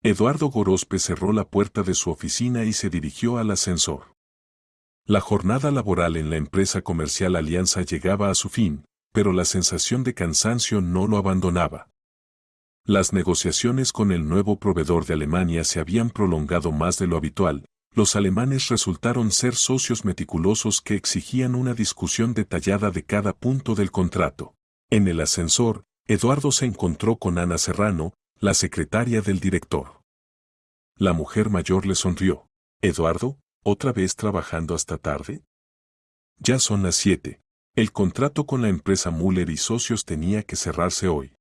Eduardo Gorospe cerró la puerta de su oficina y se dirigió al ascensor. La jornada laboral en la empresa comercial Alianza llegaba a su fin, pero la sensación de cansancio no lo abandonaba. Las negociaciones con el nuevo proveedor de Alemania se habían prolongado más de lo habitual. Los alemanes resultaron ser socios meticulosos que exigían una discusión detallada de cada punto del contrato. En el ascensor, Eduardo se encontró con Ana Serrano, la secretaria del director. La mujer mayor le sonrió. «Eduardo, ¿otra vez trabajando hasta tarde?» «Ya son las 7. El contrato con la empresa Müller y Socios tenía que cerrarse hoy.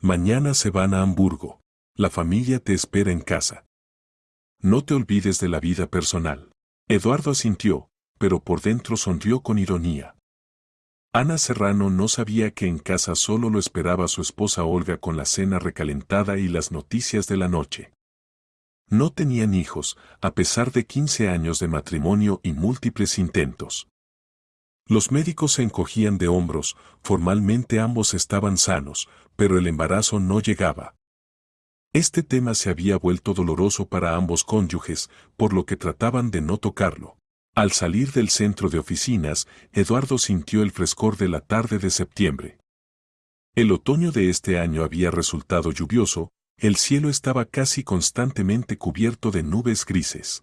Mañana se van a Hamburgo. La familia te espera en casa. No te olvides de la vida personal». Eduardo asintió, pero por dentro sonrió con ironía. Ana Serrano no sabía que en casa solo lo esperaba su esposa Olga con la cena recalentada y las noticias de la noche. No tenían hijos, a pesar de 15 años de matrimonio y múltiples intentos. Los médicos se encogían de hombros, formalmente ambos estaban sanos, pero el embarazo no llegaba. Este tema se había vuelto doloroso para ambos cónyuges, por lo que trataban de no tocarlo. Al salir del centro de oficinas, Eduardo sintió el frescor de la tarde de septiembre. El otoño de este año había resultado lluvioso, el cielo estaba casi constantemente cubierto de nubes grises.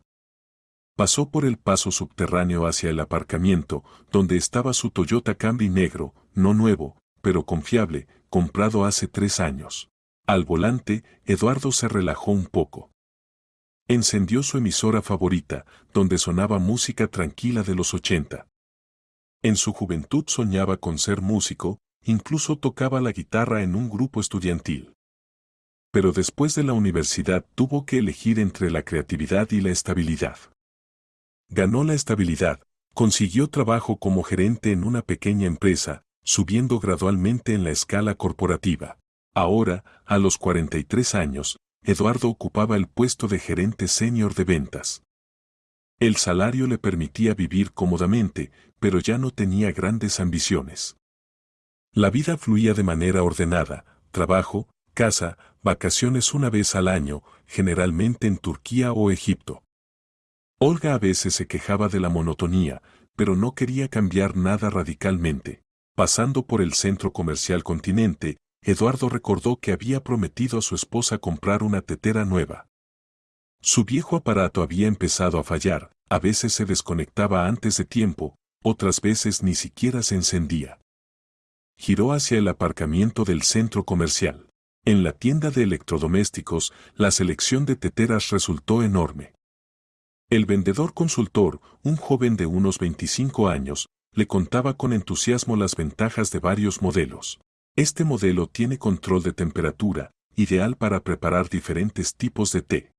Pasó por el paso subterráneo hacia el aparcamiento, donde estaba su Toyota Camry negro, no nuevo, pero confiable, comprado hace 3 años. Al volante, Eduardo se relajó un poco. Encendió su emisora favorita, donde sonaba música tranquila de los 80. En su juventud soñaba con ser músico, incluso tocaba la guitarra en un grupo estudiantil. Pero después de la universidad tuvo que elegir entre la creatividad y la estabilidad. Ganó la estabilidad, consiguió trabajo como gerente en una pequeña empresa, subiendo gradualmente en la escala corporativa. Ahora, a los 43 años, Eduardo ocupaba el puesto de gerente senior de ventas. El salario le permitía vivir cómodamente, pero ya no tenía grandes ambiciones. La vida fluía de manera ordenada, trabajo, casa, vacaciones una vez al año, generalmente en Turquía o Egipto. Olga a veces se quejaba de la monotonía, pero no quería cambiar nada radicalmente. Pasando por el centro comercial Continente, Eduardo recordó que había prometido a su esposa comprar una tetera nueva. Su viejo aparato había empezado a fallar, a veces se desconectaba antes de tiempo, otras veces ni siquiera se encendía. Giró hacia el aparcamiento del centro comercial. En la tienda de electrodomésticos, la selección de teteras resultó enorme. El vendedor consultor, un joven de unos 25 años, le contaba con entusiasmo las ventajas de varios modelos. Este modelo tiene control de temperatura, ideal para preparar diferentes tipos de té.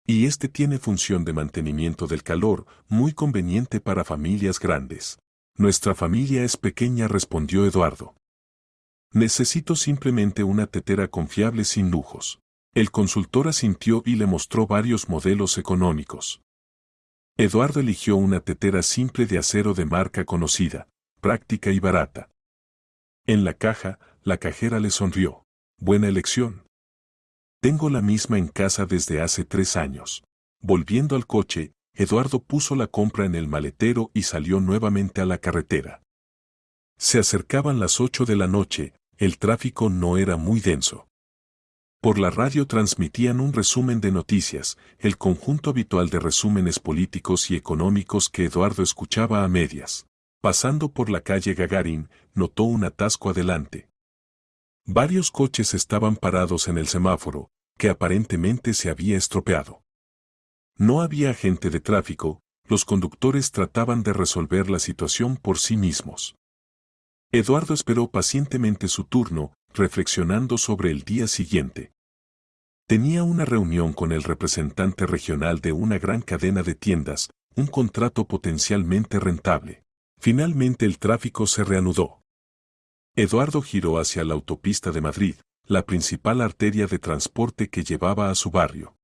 Y este tiene función de mantenimiento del calor, muy conveniente para familias grandes. Nuestra familia es pequeña, respondió Eduardo. Necesito simplemente una tetera confiable sin lujos. El consultor asintió y le mostró varios modelos económicos. Eduardo eligió una tetera simple de acero de marca conocida, práctica y barata. En la caja, la cajera le sonrió. Buena elección. Tengo la misma en casa desde hace 3 años. Volviendo al coche, Eduardo puso la compra en el maletero y salió nuevamente a la carretera. Se acercaban las 8 de la noche, el tráfico no era muy denso. Por la radio transmitían un resumen de noticias, el conjunto habitual de resúmenes políticos y económicos que Eduardo escuchaba a medias. Pasando por la calle Gagarin, notó un atasco adelante. Varios coches estaban parados en el semáforo, que aparentemente se había estropeado. No había agente de tráfico, los conductores trataban de resolver la situación por sí mismos. Eduardo esperó pacientemente su turno, reflexionando sobre el día siguiente. Tenía una reunión con el representante regional de una gran cadena de tiendas, un contrato potencialmente rentable. Finalmente el tráfico se reanudó. Eduardo giró hacia la autopista de Madrid, la principal arteria de transporte que llevaba a su barrio.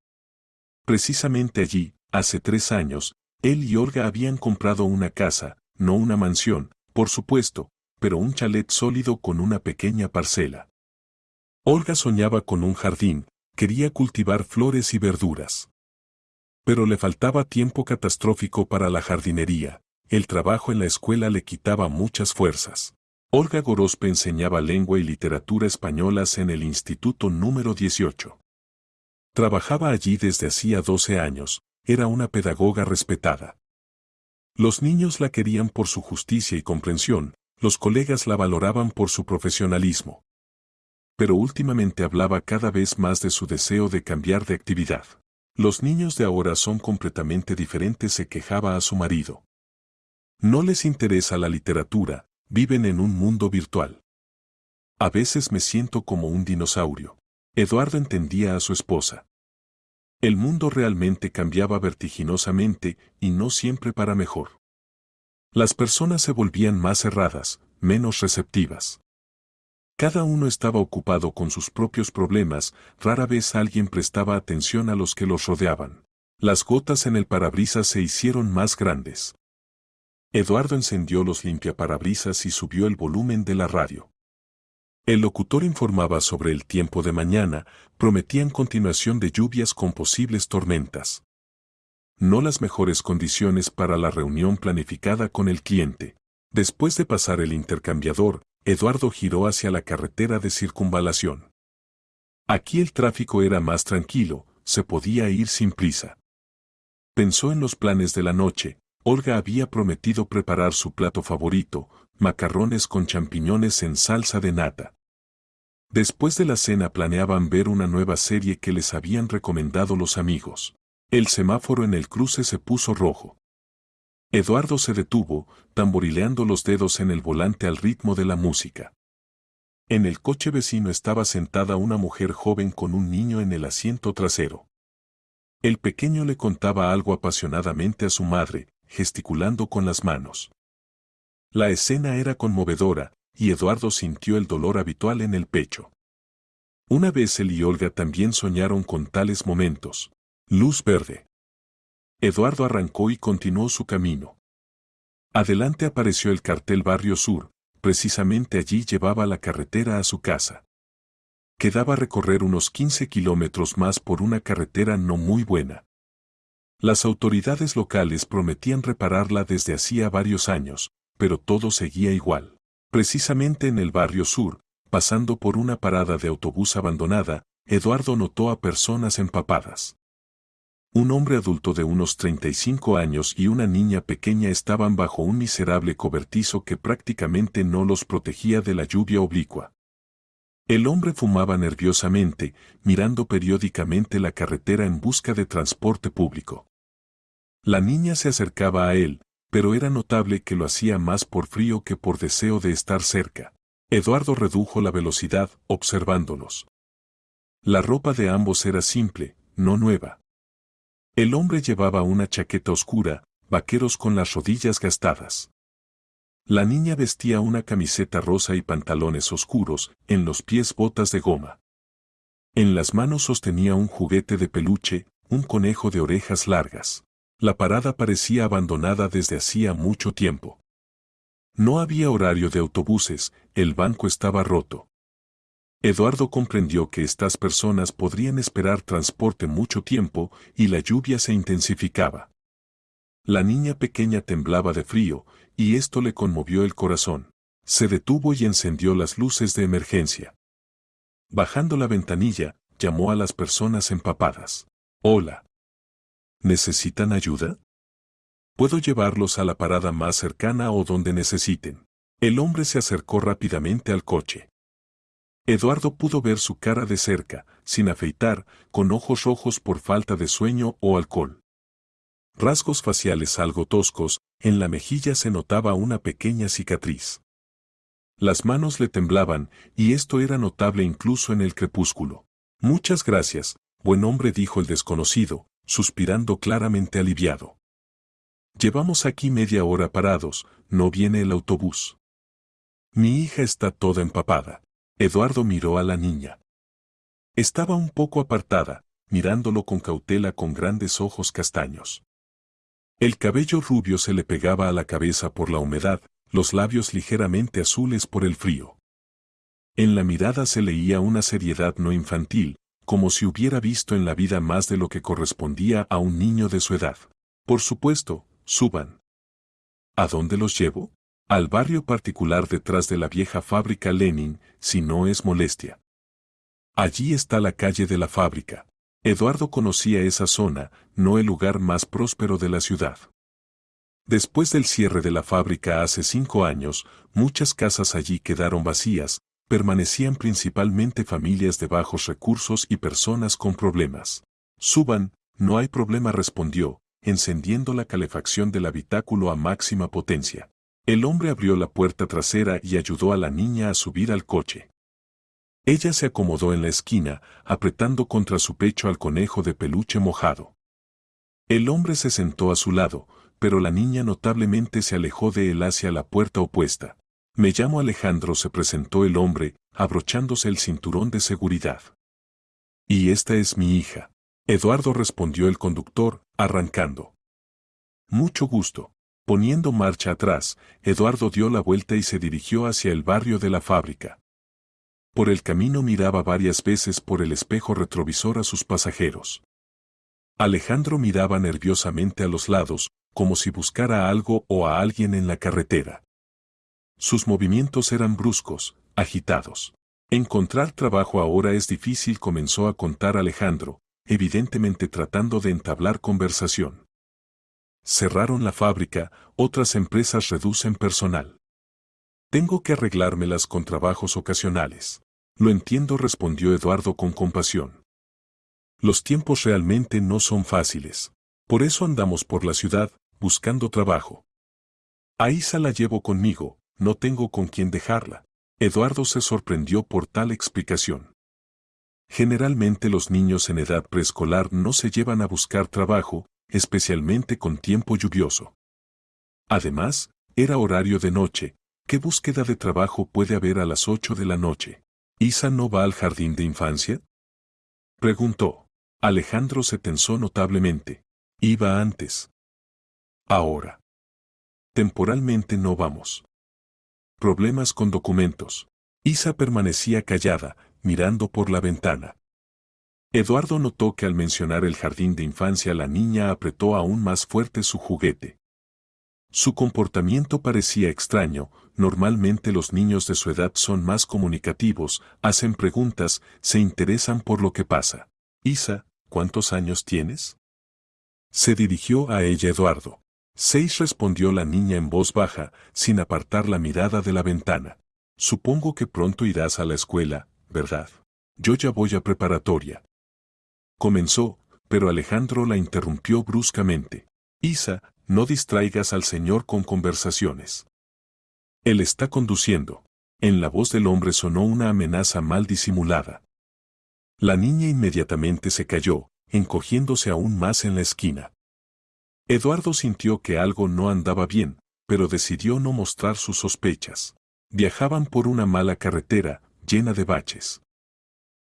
Precisamente allí, hace 3 años, él y Olga habían comprado una casa, no una mansión, por supuesto, pero un chalet sólido con una pequeña parcela. Olga soñaba con un jardín, Quería cultivar flores y verduras. Pero le faltaba tiempo catastrófico para la jardinería. El trabajo en la escuela le quitaba muchas fuerzas. Olga Gorospe enseñaba lengua y literatura españolas en el Instituto número 18. Trabajaba allí desde hacía 12 años, era una pedagoga respetada. Los niños la querían por su justicia y comprensión, los colegas la valoraban por su profesionalismo. Pero últimamente hablaba cada vez más de su deseo de cambiar de actividad. Los niños de ahora son completamente diferentes, se quejaba a su marido. No les interesa la literatura, viven en un mundo virtual. A veces me siento como un dinosaurio. Eduardo entendía a su esposa. El mundo realmente cambiaba vertiginosamente y no siempre para mejor. Las personas se volvían más cerradas, menos receptivas. Cada uno estaba ocupado con sus propios problemas, rara vez alguien prestaba atención a los que los rodeaban. Las gotas en el parabrisas se hicieron más grandes. Eduardo encendió los limpiaparabrisas y subió el volumen de la radio. El locutor informaba sobre el tiempo de mañana, prometían continuación de lluvias con posibles tormentas. No las mejores condiciones para la reunión planificada con el cliente. Después de pasar el intercambiador, Eduardo giró hacia la carretera de circunvalación. Aquí el tráfico era más tranquilo, se podía ir sin prisa. Pensó en los planes de la noche. Olga había prometido preparar su plato favorito, macarrones con champiñones en salsa de nata. Después de la cena planeaban ver una nueva serie que les habían recomendado los amigos. El semáforo en el cruce se puso rojo. Eduardo se detuvo, tamborileando los dedos en el volante al ritmo de la música. En el coche vecino estaba sentada una mujer joven con un niño en el asiento trasero. El pequeño le contaba algo apasionadamente a su madre, gesticulando con las manos. La escena era conmovedora, y Eduardo sintió el dolor habitual en el pecho. Una vez él y Olga también soñaron con tales momentos. Luz verde. Eduardo arrancó y continuó su camino. Adelante apareció el cartel Barrio Sur, precisamente allí llevaba la carretera a su casa. Quedaba recorrer unos 15 kilómetros más por una carretera no muy buena. Las autoridades locales prometían repararla desde hacía varios años, pero todo seguía igual. Precisamente en el Barrio Sur, pasando por una parada de autobús abandonada, Eduardo notó a personas empapadas. Un hombre adulto de unos 35 años y una niña pequeña estaban bajo un miserable cobertizo que prácticamente no los protegía de la lluvia oblicua. El hombre fumaba nerviosamente, mirando periódicamente la carretera en busca de transporte público. La niña se acercaba a él, pero era notable que lo hacía más por frío que por deseo de estar cerca. Eduardo redujo la velocidad, observándolos. La ropa de ambos era simple, no nueva. El hombre llevaba una chaqueta oscura, vaqueros con las rodillas gastadas. La niña vestía una camiseta rosa y pantalones oscuros, en los pies botas de goma. En las manos sostenía un juguete de peluche, un conejo de orejas largas. La parada parecía abandonada desde hacía mucho tiempo. No había horario de autobuses, el banco estaba roto. Eduardo comprendió que estas personas podrían esperar transporte mucho tiempo y la lluvia se intensificaba. La niña pequeña temblaba de frío, y esto le conmovió el corazón. Se detuvo y encendió las luces de emergencia. Bajando la ventanilla, llamó a las personas empapadas. Hola. ¿Necesitan ayuda? Puedo llevarlos a la parada más cercana o donde necesiten. El hombre se acercó rápidamente al coche. Eduardo pudo ver su cara de cerca, sin afeitar, con ojos rojos por falta de sueño o alcohol. Rasgos faciales algo toscos, en la mejilla se notaba una pequeña cicatriz. Las manos le temblaban, y esto era notable incluso en el crepúsculo. Muchas gracias, buen hombre, dijo el desconocido, suspirando claramente aliviado. Llevamos aquí media hora parados, no viene el autobús. Mi hija está toda empapada. Eduardo miró a la niña. Estaba un poco apartada, mirándolo con cautela con grandes ojos castaños. El cabello rubio se le pegaba a la cabeza por la humedad, los labios ligeramente azules por el frío. En la mirada se leía una seriedad no infantil, como si hubiera visto en la vida más de lo que correspondía a un niño de su edad. Por supuesto, suban. ¿A dónde los llevo? Al barrio particular detrás de la vieja fábrica Lenin, si no es molestia. Allí está la calle de la fábrica. Eduardo conocía esa zona, no el lugar más próspero de la ciudad. Después del cierre de la fábrica hace 5 años, muchas casas allí quedaron vacías, permanecían principalmente familias de bajos recursos y personas con problemas. Suban, no hay problema, respondió, encendiendo la calefacción del habitáculo a máxima potencia. El hombre abrió la puerta trasera y ayudó a la niña a subir al coche. Ella se acomodó en la esquina, apretando contra su pecho al conejo de peluche mojado. El hombre se sentó a su lado, pero la niña notablemente se alejó de él hacia la puerta opuesta. Me llamo Alejandro, se presentó el hombre, abrochándose el cinturón de seguridad. Y esta es mi hija. Eduardo, respondió el conductor, arrancando. Mucho gusto. Poniendo marcha atrás, Eduardo dio la vuelta y se dirigió hacia el barrio de la fábrica. Por el camino miraba varias veces por el espejo retrovisor a sus pasajeros. Alejandro miraba nerviosamente a los lados, como si buscara algo o a alguien en la carretera. Sus movimientos eran bruscos, agitados. Encontrar trabajo ahora es difícil, comenzó a contar Alejandro, evidentemente tratando de entablar conversación. Cerraron la fábrica, otras empresas reducen personal. Tengo que arreglármelas con trabajos ocasionales. Lo entiendo, respondió Eduardo con compasión. Los tiempos realmente no son fáciles. Por eso andamos por la ciudad, buscando trabajo. A Isa la llevo conmigo, no tengo con quién dejarla. Eduardo se sorprendió por tal explicación. Generalmente los niños en edad preescolar no se llevan a buscar trabajo, especialmente con tiempo lluvioso. Además, era horario de noche. ¿Qué búsqueda de trabajo puede haber a las 8 de la noche? ¿Isa no va al jardín de infancia?, preguntó. Alejandro se tensó notablemente. Iba antes. Ahora. Temporalmente no vamos. Problemas con documentos. Isa permanecía callada, mirando por la ventana. Eduardo notó que al mencionar el jardín de infancia la niña apretó aún más fuerte su juguete. Su comportamiento parecía extraño. Normalmente los niños de su edad son más comunicativos, hacen preguntas, se interesan por lo que pasa. Isa, ¿cuántos años tienes? Se dirigió a ella Eduardo. 6, respondió la niña en voz baja, sin apartar la mirada de la ventana. Supongo que pronto irás a la escuela, ¿verdad? Yo ya voy a preparatoria. Comenzó, pero Alejandro la interrumpió bruscamente. Isa, no distraigas al señor con conversaciones. Él está conduciendo. En la voz del hombre sonó una amenaza mal disimulada. La niña inmediatamente se calló, encogiéndose aún más en la esquina. Eduardo sintió que algo no andaba bien, pero decidió no mostrar sus sospechas. Viajaban por una mala carretera, llena de baches.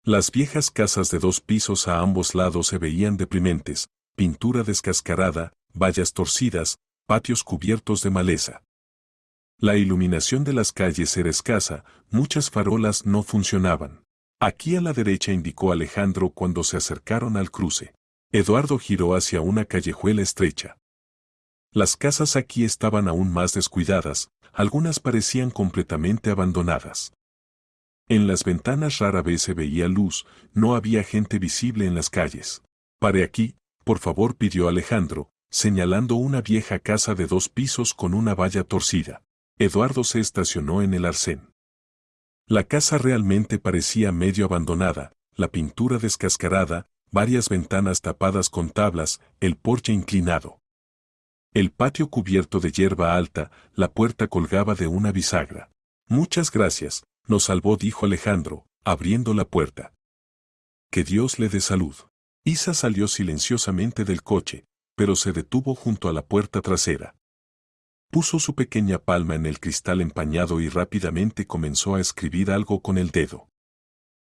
Las viejas casas de 2 pisos a ambos lados se veían deprimentes, pintura descascarada, vallas torcidas, patios cubiertos de maleza. La iluminación de las calles era escasa, muchas farolas no funcionaban. Aquí a la derecha, indicó Alejandro cuando se acercaron al cruce. Eduardo giró hacia una callejuela estrecha. Las casas aquí estaban aún más descuidadas, algunas parecían completamente abandonadas. En las ventanas rara vez se veía luz, no había gente visible en las calles. Pare aquí, por favor, pidió Alejandro, señalando una vieja casa de 2 pisos con una valla torcida. Eduardo se estacionó en el arcén. La casa realmente parecía medio abandonada, la pintura descascarada, varias ventanas tapadas con tablas, el porche inclinado. El patio cubierto de hierba alta, la puerta colgaba de una bisagra. Muchas gracias, nos salvó, dijo Alejandro, abriendo la puerta. Que Dios le dé salud. Isa salió silenciosamente del coche, pero se detuvo junto a la puerta trasera. Puso su pequeña palma en el cristal empañado y rápidamente comenzó a escribir algo con el dedo.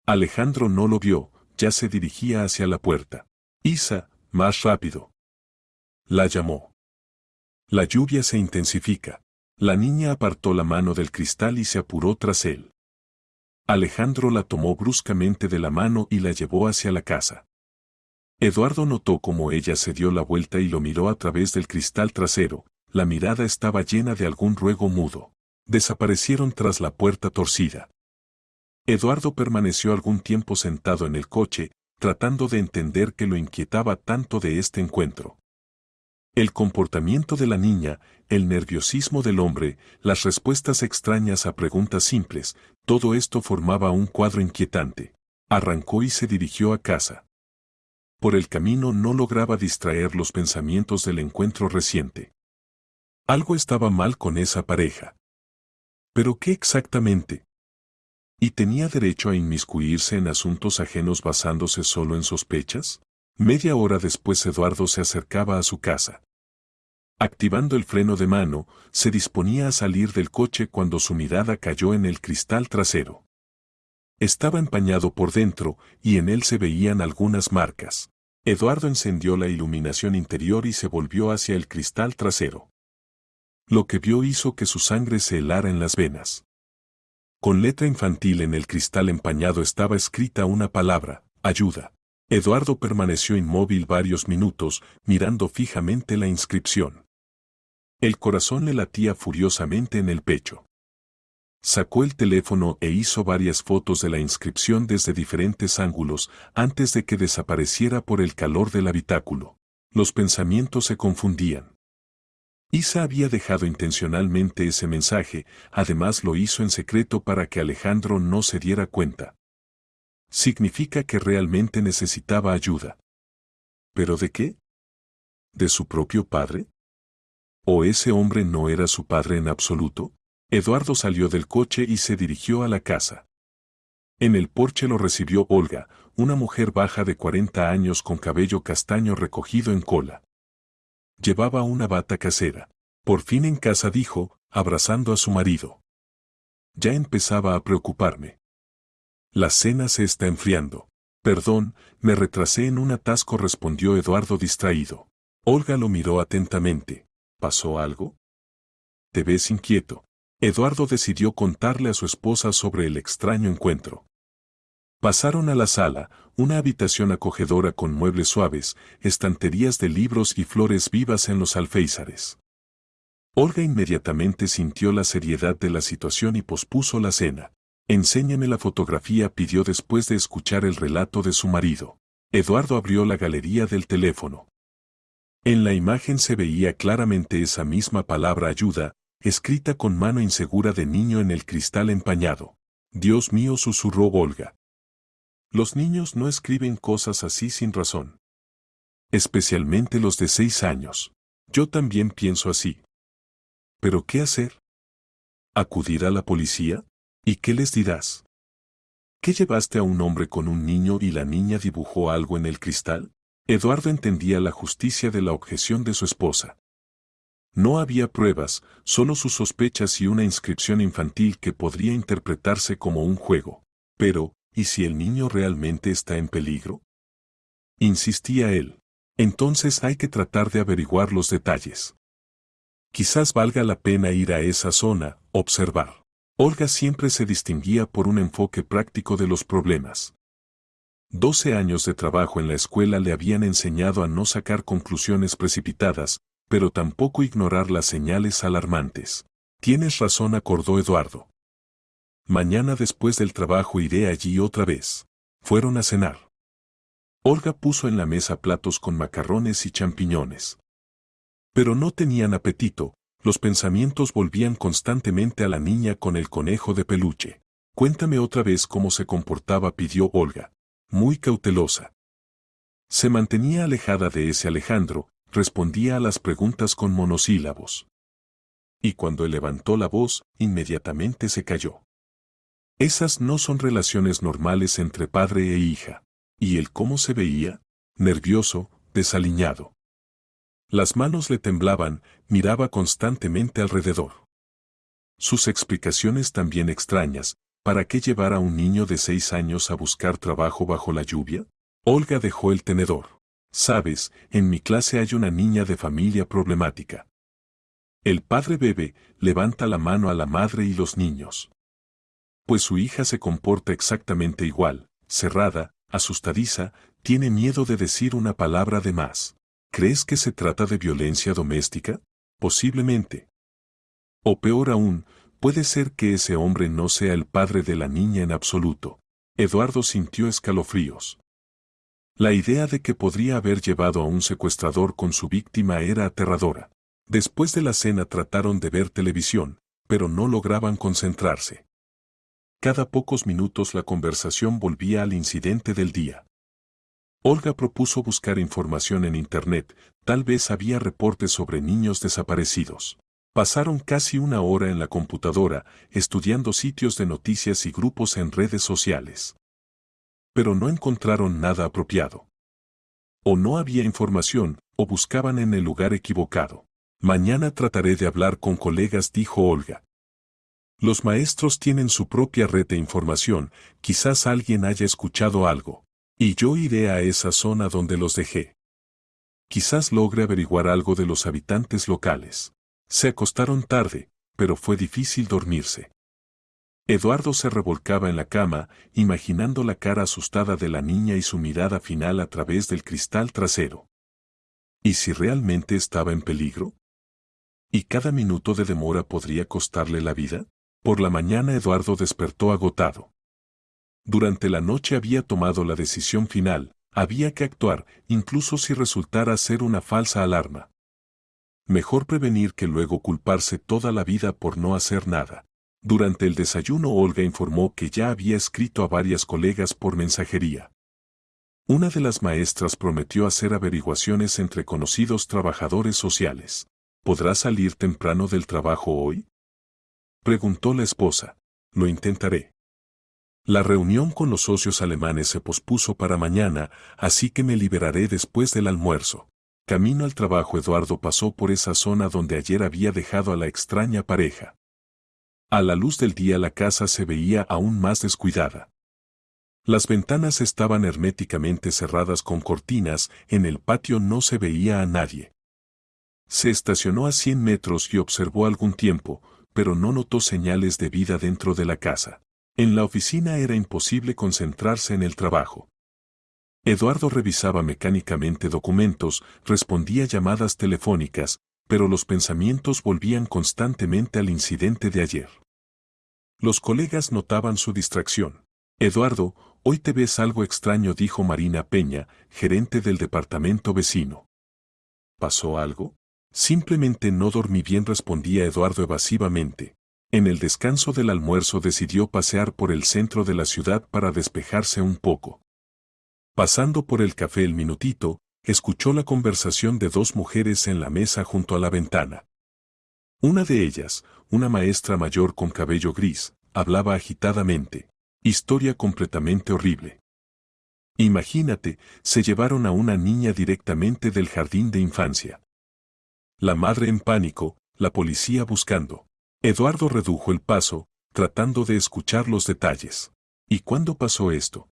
Alejandro no lo vio, ya se dirigía hacia la puerta. Isa, más rápido. La llamó. La lluvia se intensifica. La niña apartó la mano del cristal y se apuró tras él. Alejandro la tomó bruscamente de la mano y la llevó hacia la casa. Eduardo notó cómo ella se dio la vuelta y lo miró a través del cristal trasero. La mirada estaba llena de algún ruego mudo. Desaparecieron tras la puerta torcida. Eduardo permaneció algún tiempo sentado en el coche, tratando de entender qué lo inquietaba tanto de este encuentro. El comportamiento de la niña, el nerviosismo del hombre, las respuestas extrañas a preguntas simples, todo esto formaba un cuadro inquietante. Arrancó y se dirigió a casa. Por el camino no lograba distraer los pensamientos del encuentro reciente. Algo estaba mal con esa pareja. ¿Pero qué exactamente? ¿Y tenía derecho a inmiscuirse en asuntos ajenos basándose solo en sospechas? Media hora después Eduardo se acercaba a su casa. Activando el freno de mano, se disponía a salir del coche cuando su mirada cayó en el cristal trasero. Estaba empañado por dentro y en él se veían algunas marcas. Eduardo encendió la iluminación interior y se volvió hacia el cristal trasero. Lo que vio hizo que su sangre se helara en las venas. Con letra infantil en el cristal empañado estaba escrita una palabra: ayuda. Eduardo permaneció inmóvil varios minutos, mirando fijamente la inscripción. El corazón le latía furiosamente en el pecho. Sacó el teléfono e hizo varias fotos de la inscripción desde diferentes ángulos antes de que desapareciera por el calor del habitáculo. Los pensamientos se confundían. Isa había dejado intencionalmente ese mensaje, además lo hizo en secreto para que Alejandro no se diera cuenta. Significa que realmente necesitaba ayuda. ¿Pero de qué? ¿De su propio padre? ¿O ese hombre no era su padre en absoluto? Eduardo salió del coche y se dirigió a la casa. En el porche lo recibió Olga, una mujer baja de 40 años con cabello castaño recogido en cola. Llevaba una bata casera. Por fin en casa, dijo, abrazando a su marido. Ya empezaba a preocuparme. La cena se está enfriando. Perdón, me retrasé en un atasco, respondió Eduardo distraído. Olga lo miró atentamente. ¿Pasó algo? Te ves inquieto. Eduardo decidió contarle a su esposa sobre el extraño encuentro. Pasaron a la sala, una habitación acogedora con muebles suaves, estanterías de libros y flores vivas en los alféizares. Olga inmediatamente sintió la seriedad de la situación y pospuso la cena. Enséñame la fotografía, pidió después de escuchar el relato de su marido. Eduardo abrió la galería del teléfono. En la imagen se veía claramente esa misma palabra ayuda, escrita con mano insegura de niño en el cristal empañado. Dios mío, susurró Olga. Los niños no escriben cosas así sin razón. Especialmente los de 6 años. Yo también pienso así. ¿Pero qué hacer? ¿Acudir a la policía? ¿Y qué les dirás? ¿Qué llevaste a un hombre con un niño y la niña dibujó algo en el cristal? Eduardo entendía la justicia de la objeción de su esposa. No había pruebas, solo sus sospechas y una inscripción infantil que podría interpretarse como un juego. Pero, ¿y si el niño realmente está en peligro? Insistía él. Entonces hay que tratar de averiguar los detalles. Quizás valga la pena ir a esa zona, observar. Olga siempre se distinguía por un enfoque práctico de los problemas. 12 años de trabajo en la escuela le habían enseñado a no sacar conclusiones precipitadas, pero tampoco ignorar las señales alarmantes. Tienes razón, acordó Eduardo. Mañana después del trabajo iré allí otra vez. Fueron a cenar. Olga puso en la mesa platos con macarrones y champiñones. Pero no tenían apetito, los pensamientos volvían constantemente a la niña con el conejo de peluche. Cuéntame otra vez cómo se comportaba, pidió Olga, muy cautelosa. Se mantenía alejada de ese Alejandro, respondía a las preguntas con monosílabos. Y cuando él levantó la voz, inmediatamente se calló. Esas no son relaciones normales entre padre e hija. ¿Y él cómo se veía? Nervioso, desaliñado. Las manos le temblaban, miraba constantemente alrededor. Sus explicaciones también extrañas. ¿Para qué llevar a un niño de 6 años a buscar trabajo bajo la lluvia? Olga dejó el tenedor. Sabes, en mi clase hay una niña de familia problemática. El padre bebe, levanta la mano a la madre y los niños. Pues su hija se comporta exactamente igual, cerrada, asustadiza, tiene miedo de decir una palabra de más. ¿Crees que se trata de violencia doméstica? Posiblemente. O peor aún, puede ser que ese hombre no sea el padre de la niña en absoluto. Eduardo sintió escalofríos. La idea de que podría haber llevado a un secuestrador con su víctima era aterradora. Después de la cena trataron de ver televisión, pero no lograban concentrarse. Cada pocos minutos la conversación volvía al incidente del día. Olga propuso buscar información en Internet, tal vez había reportes sobre niños desaparecidos. Pasaron casi una hora en la computadora, estudiando sitios de noticias y grupos en redes sociales. Pero no encontraron nada apropiado. O no había información, o buscaban en el lugar equivocado. Mañana trataré de hablar con colegas, dijo Olga. Los maestros tienen su propia red de información, quizás alguien haya escuchado algo. Y yo iré a esa zona donde los dejé. Quizás logre averiguar algo de los habitantes locales. Se acostaron tarde, pero fue difícil dormirse. Eduardo se revolcaba en la cama, imaginando la cara asustada de la niña y su mirada final a través del cristal trasero. ¿Y si realmente estaba en peligro? ¿Y cada minuto de demora podría costarle la vida? Por la mañana Eduardo despertó agotado. Durante la noche había tomado la decisión final, había que actuar, incluso si resultara ser una falsa alarma. Mejor prevenir que luego culparse toda la vida por no hacer nada. Durante el desayuno Olga informó que ya había escrito a varias colegas por mensajería. Una de las maestras prometió hacer averiguaciones entre conocidos trabajadores sociales. ¿Podrá salir temprano del trabajo hoy?, preguntó la esposa. Lo intentaré. La reunión con los socios alemanes se pospuso para mañana, así que me liberaré después del almuerzo. Camino al trabajo Eduardo pasó por esa zona donde ayer había dejado a la extraña pareja. A la luz del día la casa se veía aún más descuidada. Las ventanas estaban herméticamente cerradas con cortinas, en el patio no se veía a nadie. Se estacionó a 100 metros y observó algún tiempo, pero no notó señales de vida dentro de la casa. En la oficina era imposible concentrarse en el trabajo. Eduardo revisaba mecánicamente documentos, respondía llamadas telefónicas, pero los pensamientos volvían constantemente al incidente de ayer. Los colegas notaban su distracción. Eduardo, hoy te ves algo extraño, dijo Marina Peña, gerente del departamento vecino. ¿Pasó algo? Simplemente no dormí bien, respondía Eduardo evasivamente. En el descanso del almuerzo decidió pasear por el centro de la ciudad para despejarse un poco. Pasando por el café El Minutito, escuchó la conversación de dos mujeres en la mesa junto a la ventana. Una de ellas, una maestra mayor con cabello gris, hablaba agitadamente. Historia completamente horrible. Imagínate, se llevaron a una niña directamente del jardín de infancia. La madre en pánico, la policía buscando. Eduardo redujo el paso, tratando de escuchar los detalles. ¿Y cuándo pasó esto?,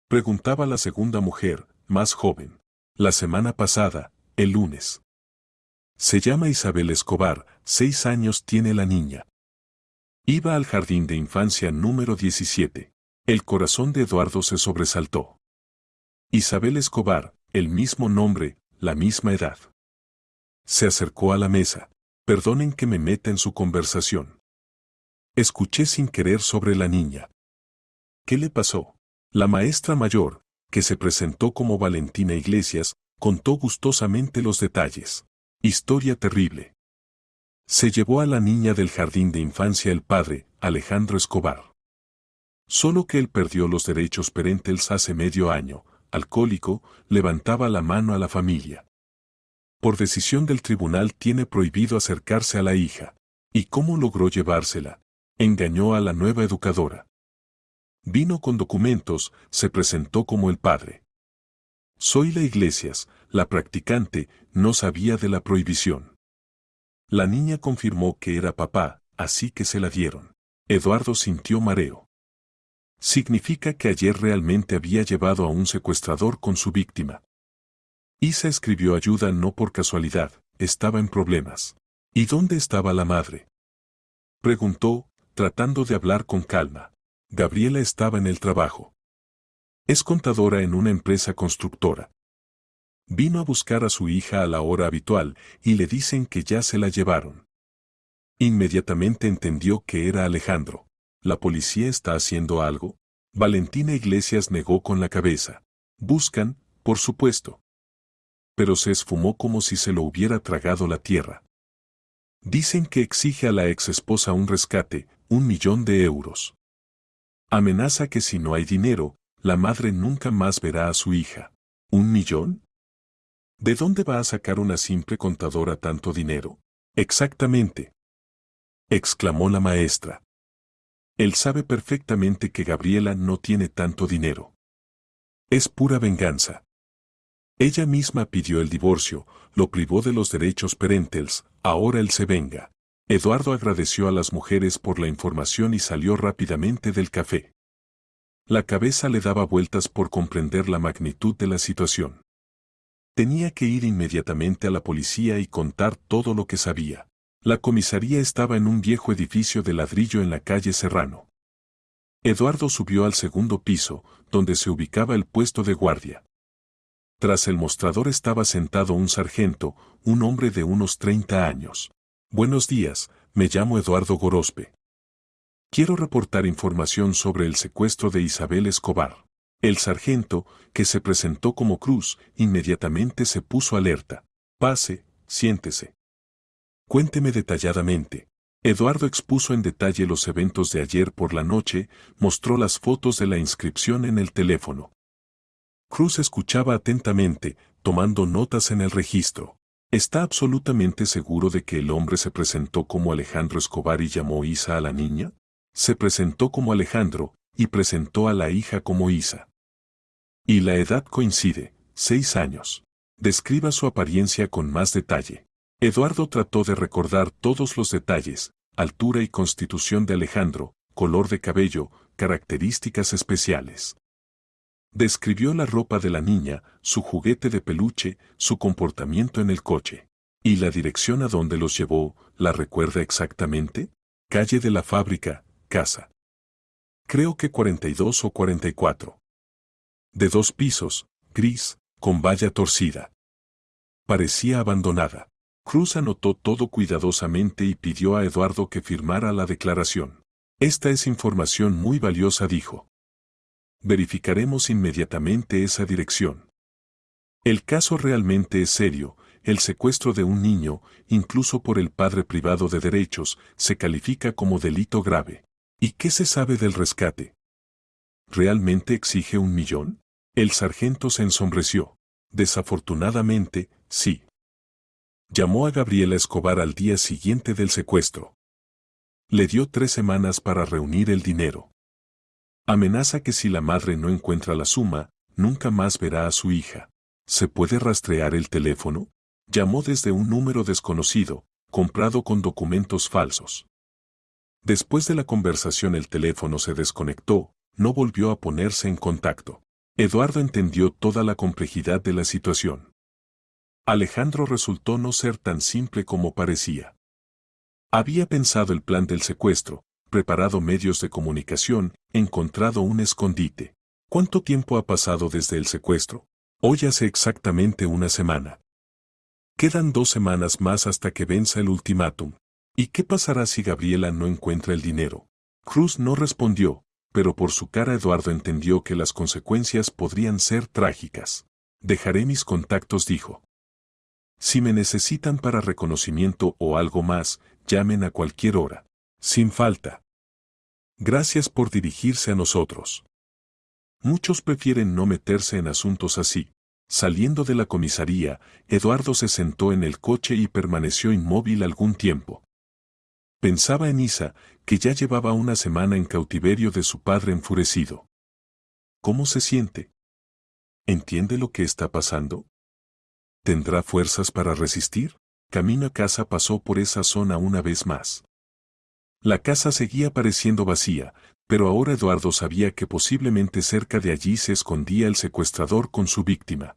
preguntaba la segunda mujer, más joven. La semana pasada, el lunes. Se llama Isabel Escobar, 6 años tiene la niña. Iba al jardín de infancia número 17. El corazón de Eduardo se sobresaltó. Isabel Escobar, el mismo nombre, la misma edad. Se acercó a la mesa. Perdonen que me meta en su conversación. Escuché sin querer sobre la niña. ¿Qué le pasó? La maestra mayor, que se presentó como Valentina Iglesias, contó gustosamente los detalles. Historia terrible. Se llevó a la niña del jardín de infancia el padre, Alejandro Escobar. Solo que él perdió los derechos parentales hace medio año, alcohólico, levantaba la mano a la familia. Por decisión del tribunal tiene prohibido acercarse a la hija. ¿Y cómo logró llevársela? Engañó a la nueva educadora. Vino con documentos, se presentó como el padre. Soy la Iglesias, la practicante, no sabía de la prohibición. La niña confirmó que era papá, así que se la dieron. Eduardo sintió mareo. Significa que ayer realmente había llevado a un secuestrador con su víctima. Isa escribió ayuda no por casualidad, estaba en problemas. ¿Y dónde estaba la madre?, preguntó, tratando de hablar con calma. Gabriela estaba en el trabajo. Es contadora en una empresa constructora. Vino a buscar a su hija a la hora habitual y le dicen que ya se la llevaron. Inmediatamente entendió que era Alejandro. ¿La policía está haciendo algo? Valentina Iglesias negó con la cabeza. Buscan, por supuesto. Pero se esfumó como si se lo hubiera tragado la tierra. Dicen que exige a la exesposa un rescate, 1.000.000 de euros. Amenaza que si no hay dinero, la madre nunca más verá a su hija. ¿1.000.000? ¿De dónde va a sacar una simple contadora tanto dinero? Exactamente, exclamó la maestra. Él sabe perfectamente que Gabriela no tiene tanto dinero. Es pura venganza. Ella misma pidió el divorcio, lo privó de los derechos parentales, ahora él se venga. Eduardo agradeció a las mujeres por la información y salió rápidamente del café. La cabeza le daba vueltas por comprender la magnitud de la situación. Tenía que ir inmediatamente a la policía y contar todo lo que sabía. La comisaría estaba en un viejo edificio de ladrillo en la calle Serrano. Eduardo subió al segundo piso, donde se ubicaba el puesto de guardia. Tras el mostrador estaba sentado un sargento, un hombre de unos 30 años. Buenos días, me llamo Eduardo Gorospe. Quiero reportar información sobre el secuestro de Isabel Escobar. El sargento, que se presentó como Cruz, inmediatamente se puso alerta. Pase, siéntese. Cuénteme detalladamente. Eduardo expuso en detalle los eventos de ayer por la noche, mostró las fotos de la inscripción en el teléfono. Cruz escuchaba atentamente, tomando notas en el registro. ¿Está absolutamente seguro de que el hombre se presentó como Alejandro Escobar y llamó Isa a la niña? Se presentó como Alejandro, y presentó a la hija como Isa. Y la edad coincide, 6 años. Describa su apariencia con más detalle. Eduardo trató de recordar todos los detalles, altura y constitución de Alejandro, color de cabello, características especiales. Describió la ropa de la niña, su juguete de peluche, su comportamiento en el coche. ¿Y la dirección a donde los llevó, la recuerda exactamente? Calle de la fábrica, casa. Creo que 42 o 44. De 2 pisos, gris, con valla torcida. Parecía abandonada. Cruz anotó todo cuidadosamente y pidió a Eduardo que firmara la declaración. Esta es información muy valiosa, dijo. Verificaremos inmediatamente esa dirección. El caso realmente es serio, el secuestro de un niño, incluso por el padre privado de derechos, se califica como delito grave. ¿Y qué se sabe del rescate? ¿Realmente exige 1.000.000? El sargento se ensombreció. Desafortunadamente, sí. Llamó a Gabriela Escobar al día siguiente del secuestro. Le dio 3 semanas para reunir el dinero. Amenaza que si la madre no encuentra la suma, nunca más verá a su hija. ¿Se puede rastrear el teléfono? Llamó desde un número desconocido, comprado con documentos falsos. Después de la conversación el teléfono se desconectó, no volvió a ponerse en contacto. Eduardo entendió toda la complejidad de la situación. Alejandro resultó no ser tan simple como parecía. Había pensado el plan del secuestro, preparado medios de comunicación, encontrado un escondite. ¿Cuánto tiempo ha pasado desde el secuestro? Hoy hace exactamente 1 semana. Quedan 2 semanas más hasta que venza el ultimátum. ¿Y qué pasará si Gabriela no encuentra el dinero? Cruz no respondió, pero por su cara Eduardo entendió que las consecuencias podrían ser trágicas. Dejaré mis contactos, dijo. Si me necesitan para reconocimiento o algo más, llamen a cualquier hora. Sin falta. Gracias por dirigirse a nosotros. Muchos prefieren no meterse en asuntos así. Saliendo de la comisaría, Eduardo se sentó en el coche y permaneció inmóvil algún tiempo. Pensaba en Isa, que ya llevaba 1 semana en cautiverio de su padre enfurecido. ¿Cómo se siente? ¿Entiende lo que está pasando? ¿Tendrá fuerzas para resistir? Camino a casa pasó por esa zona una vez más. La casa seguía pareciendo vacía, pero ahora Eduardo sabía que posiblemente cerca de allí se escondía el secuestrador con su víctima.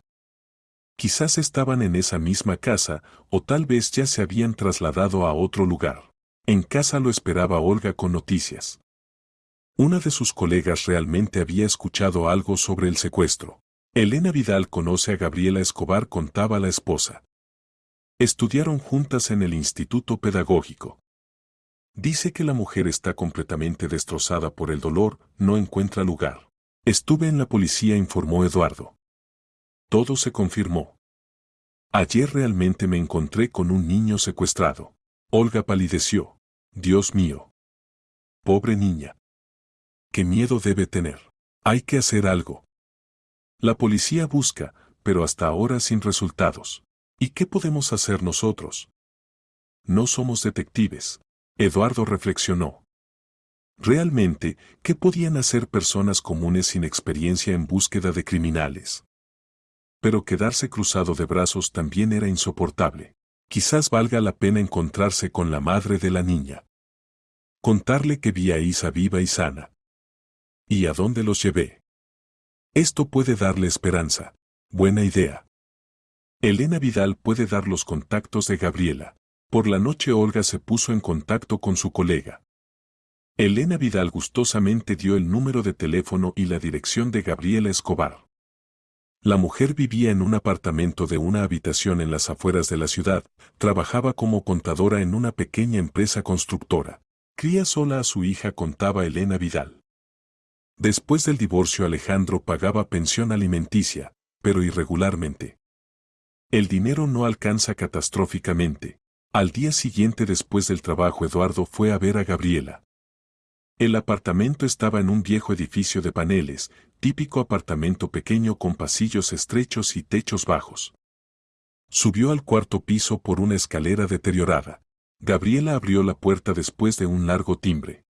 Quizás estaban en esa misma casa, o tal vez ya se habían trasladado a otro lugar. En casa lo esperaba Olga con noticias. Una de sus colegas realmente había escuchado algo sobre el secuestro. Elena Vidal conoce a Gabriela Escobar, contaba la esposa. Estudiaron juntas en el instituto pedagógico. Dice que la mujer está completamente destrozada por el dolor, no encuentra lugar. Estuve en la policía, informó Eduardo. Todo se confirmó. Ayer realmente me encontré con un niño secuestrado. Olga palideció. Dios mío. Pobre niña. ¿Qué miedo debe tener? Hay que hacer algo. La policía busca, pero hasta ahora sin resultados. ¿Y qué podemos hacer nosotros? No somos detectives. Eduardo reflexionó. Realmente, ¿qué podían hacer personas comunes sin experiencia en búsqueda de criminales? Pero quedarse cruzado de brazos también era insoportable. Quizás valga la pena encontrarse con la madre de la niña. Contarle que vi a Isa viva y sana. ¿Y a dónde los llevé? Esto puede darle esperanza. Buena idea. Elena Vidal puede dar los contactos de Gabriela. Por la noche Olga se puso en contacto con su colega. Elena Vidal gustosamente dio el número de teléfono y la dirección de Gabriela Escobar. La mujer vivía en un apartamento de una habitación en las afueras de la ciudad, trabajaba como contadora en una pequeña empresa constructora. Cría sola a su hija, contaba Elena Vidal. Después del divorcio Alejandro pagaba pensión alimenticia, pero irregularmente. El dinero no alcanza catastróficamente. Al día siguiente después del trabajo Eduardo fue a ver a Gabriela. El apartamento estaba en un viejo edificio de paneles, típico apartamento pequeño con pasillos estrechos y techos bajos. Subió al cuarto piso por una escalera deteriorada. Gabriela abrió la puerta después de un largo timbre.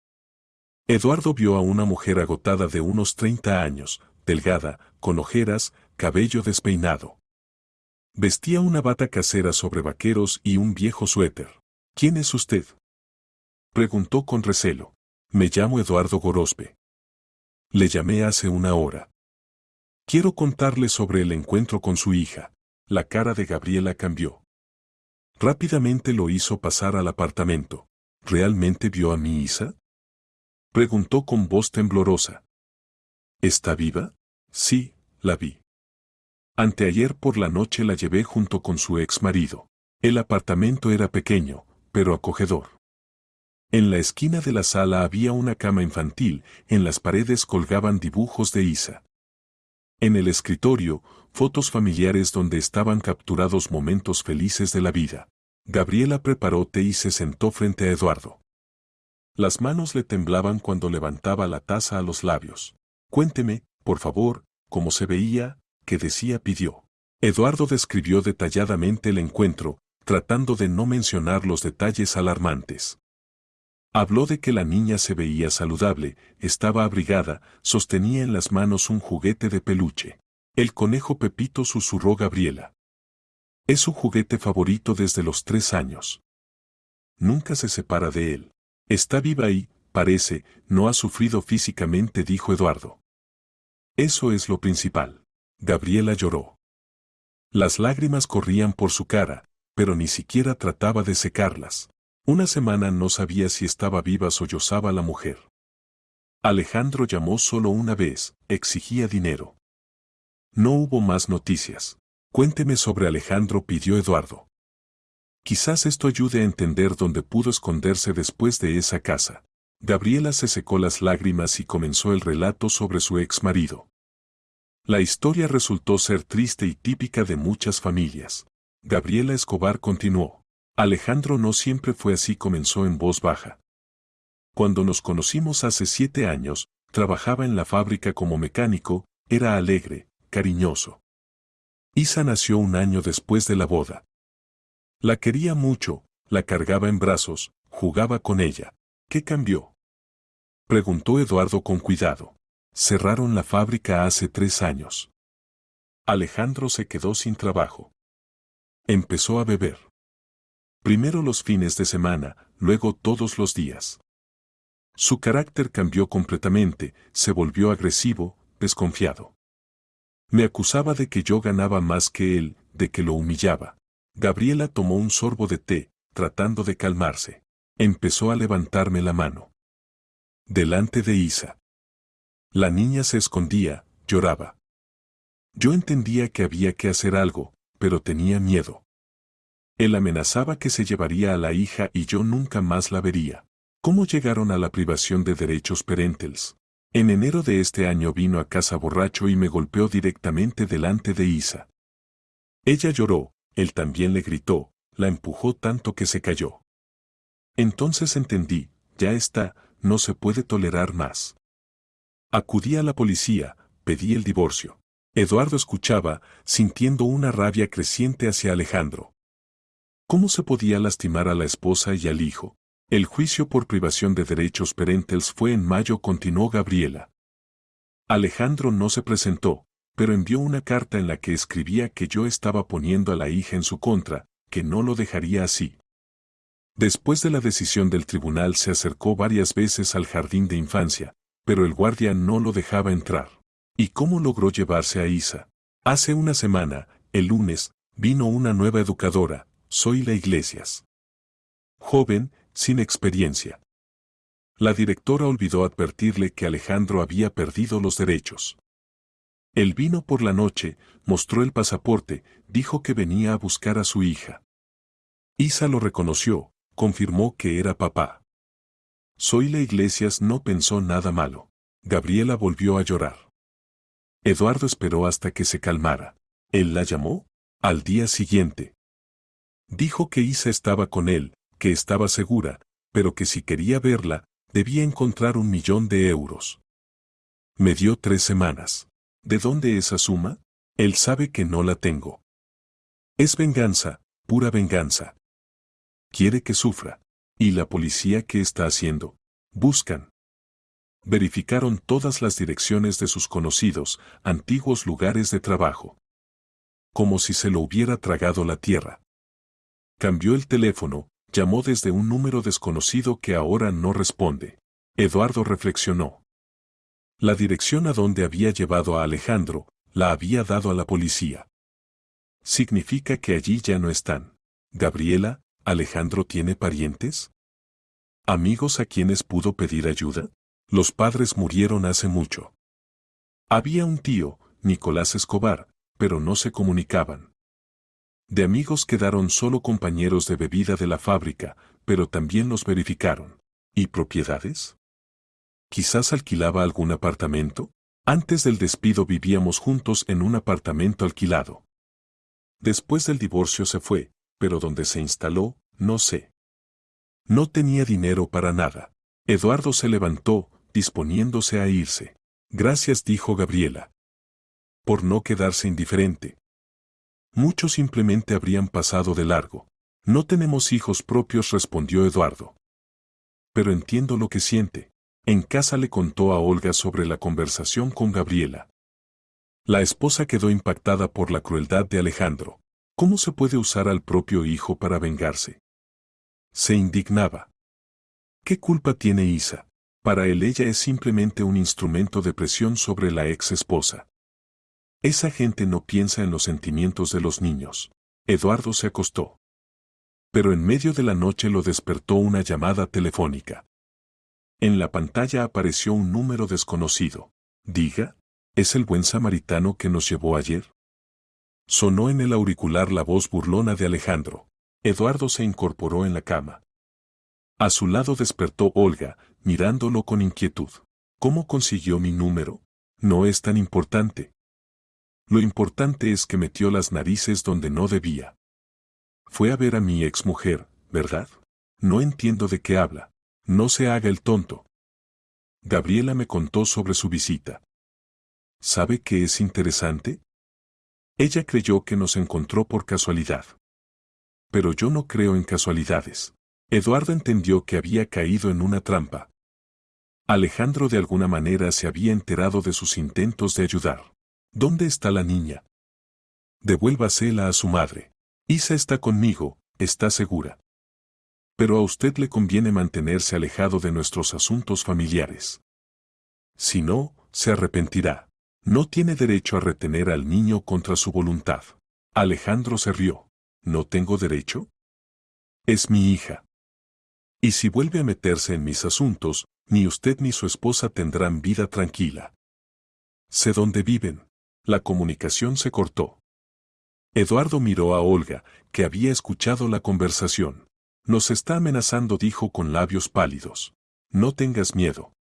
Eduardo vio a una mujer agotada de unos 30 años, delgada, con ojeras, cabello despeinado. Vestía una bata casera sobre vaqueros y un viejo suéter. ¿Quién es usted?, preguntó con recelo. Me llamo Eduardo Gorospe. Le llamé hace una hora. Quiero contarle sobre el encuentro con su hija. La cara de Gabriela cambió. Rápidamente lo hizo pasar al apartamento. ¿Realmente vio a mi Isa?, preguntó con voz temblorosa. ¿Está viva? Sí, la vi. Anteayer por la noche la llevé junto con su ex marido. El apartamento era pequeño, pero acogedor. En la esquina de la sala había una cama infantil, en las paredes colgaban dibujos de Isa. En el escritorio, fotos familiares donde estaban capturados momentos felices de la vida. Gabriela preparó té y se sentó frente a Eduardo. Las manos le temblaban cuando levantaba la taza a los labios. Cuénteme, por favor, cómo se veía, qué decía, pidió. Eduardo describió detalladamente el encuentro, tratando de no mencionar los detalles alarmantes. Habló de que la niña se veía saludable, estaba abrigada, sostenía en las manos un juguete de peluche. El conejo Pepito, susurró Gabriela. Es su juguete favorito desde los 3 años. Nunca se separa de él. Está viva y, parece, no ha sufrido físicamente, dijo Eduardo. Eso es lo principal. Gabriela lloró. Las lágrimas corrían por su cara, pero ni siquiera trataba de secarlas. Una semana no sabía si estaba viva, sollozaba la mujer. Alejandro llamó solo una vez, exigía dinero. No hubo más noticias. Cuénteme sobre Alejandro, pidió Eduardo. Quizás esto ayude a entender dónde pudo esconderse después de esa casa. Gabriela se secó las lágrimas y comenzó el relato sobre su ex marido. La historia resultó ser triste y típica de muchas familias. Gabriela Escobar continuó. Alejandro no siempre fue así, comenzó en voz baja. Cuando nos conocimos hace 7 años, trabajaba en la fábrica como mecánico, era alegre, cariñoso. Isa nació un año después de la boda. La quería mucho, la cargaba en brazos, jugaba con ella. ¿Qué cambió?, preguntó Eduardo con cuidado. Cerraron la fábrica hace 3 años. Alejandro se quedó sin trabajo. Empezó a beber. Primero los fines de semana, luego todos los días. Su carácter cambió completamente, se volvió agresivo, desconfiado. Me acusaba de que yo ganaba más que él, de que lo humillaba. Gabriela tomó un sorbo de té, tratando de calmarse. Empezó a levantarme la mano. Delante de Isa. La niña se escondía, lloraba. Yo entendía que había que hacer algo, pero tenía miedo. Él amenazaba que se llevaría a la hija y yo nunca más la vería. ¿Cómo llegaron a la privación de derechos parentales? En enero de este año vino a casa borracho y me golpeó directamente delante de Isa. Ella lloró, él también le gritó, la empujó tanto que se cayó. Entonces entendí, ya está, no se puede tolerar más. Acudí a la policía, pedí el divorcio. Eduardo escuchaba, sintiendo una rabia creciente hacia Alejandro. ¿Cómo se podía lastimar a la esposa y al hijo? El juicio por privación de derechos parentales fue en mayo, continuó Gabriela. Alejandro no se presentó, pero envió una carta en la que escribía que yo estaba poniendo a la hija en su contra, que no lo dejaría así. Después de la decisión del tribunal se acercó varias veces al jardín de infancia, pero el guardia no lo dejaba entrar. ¿Y cómo logró llevarse a Isa? Hace una semana, el lunes, vino una nueva educadora, Zoila Iglesias. Joven, sin experiencia. La directora olvidó advertirle que Alejandro había perdido los derechos. Él vino por la noche, mostró el pasaporte, dijo que venía a buscar a su hija. Isa lo reconoció, confirmó que era papá. Zoila Iglesias no pensó nada malo. Gabriela volvió a llorar. Eduardo esperó hasta que se calmara. Él la llamó al día siguiente. Dijo que Isa estaba con él, que estaba segura, pero que si quería verla, debía encontrar 1.000.000 de euros. Me dio 3 semanas. ¿De dónde esa suma? Él sabe que no la tengo. Es venganza, pura venganza. Quiere que sufra. ¿Y la policía qué está haciendo? Buscan. Verificaron todas las direcciones de sus conocidos, antiguos lugares de trabajo. Como si se lo hubiera tragado la tierra. Cambió el teléfono, llamó desde un número desconocido que ahora no responde. Eduardo reflexionó. La dirección a donde había llevado a Alejandro, la había dado a la policía. Significa que allí ya no están. Gabriela, ¿Alejandro tiene parientes? ¿Amigos a quienes pudo pedir ayuda? Los padres murieron hace mucho. Había un tío, Nicolás Escobar, pero no se comunicaban. De amigos quedaron solo compañeros de bebida de la fábrica, pero también los verificaron. ¿Y propiedades? ¿Quizás alquilaba algún apartamento? Antes del despido vivíamos juntos en un apartamento alquilado. Después del divorcio se fue, pero donde se instaló, no sé. No tenía dinero para nada. Eduardo se levantó, disponiéndose a irse. Gracias, dijo Gabriela. Por no quedarse indiferente. Muchos simplemente habrían pasado de largo. No tenemos hijos propios, respondió Eduardo. Pero entiendo lo que siente. En casa le contó a Olga sobre la conversación con Gabriela. La esposa quedó impactada por la crueldad de Alejandro. ¿Cómo se puede usar al propio hijo para vengarse? Se indignaba. ¿Qué culpa tiene Isa? Para él ella es simplemente un instrumento de presión sobre la ex esposa. Esa gente no piensa en los sentimientos de los niños. Eduardo se acostó. Pero en medio de la noche lo despertó una llamada telefónica. En la pantalla apareció un número desconocido. Diga, ¿es el buen samaritano que nos llevó ayer? Sonó en el auricular la voz burlona de Alejandro. Eduardo se incorporó en la cama. A su lado despertó Olga, mirándolo con inquietud. ¿Cómo consiguió mi número? No es tan importante. Lo importante es que metió las narices donde no debía. Fue a ver a mi exmujer, ¿verdad? No entiendo de qué habla. No se haga el tonto. Gabriela me contó sobre su visita. ¿Sabe qué es interesante? Ella creyó que nos encontró por casualidad. Pero yo no creo en casualidades. Eduardo entendió que había caído en una trampa. Alejandro de alguna manera se había enterado de sus intentos de ayudar. ¿Dónde está la niña? Devuélvasela a su madre. Isa está conmigo, está segura. Pero a usted le conviene mantenerse alejado de nuestros asuntos familiares. Si no, se arrepentirá. No tiene derecho a retener al niño contra su voluntad. Alejandro se rió. ¿No tengo derecho? Es mi hija. Y si vuelve a meterse en mis asuntos, ni usted ni su esposa tendrán vida tranquila. Sé dónde viven. La comunicación se cortó. Eduardo miró a Olga, que había escuchado la conversación. Nos está amenazando, dijo con labios pálidos. No tengas miedo.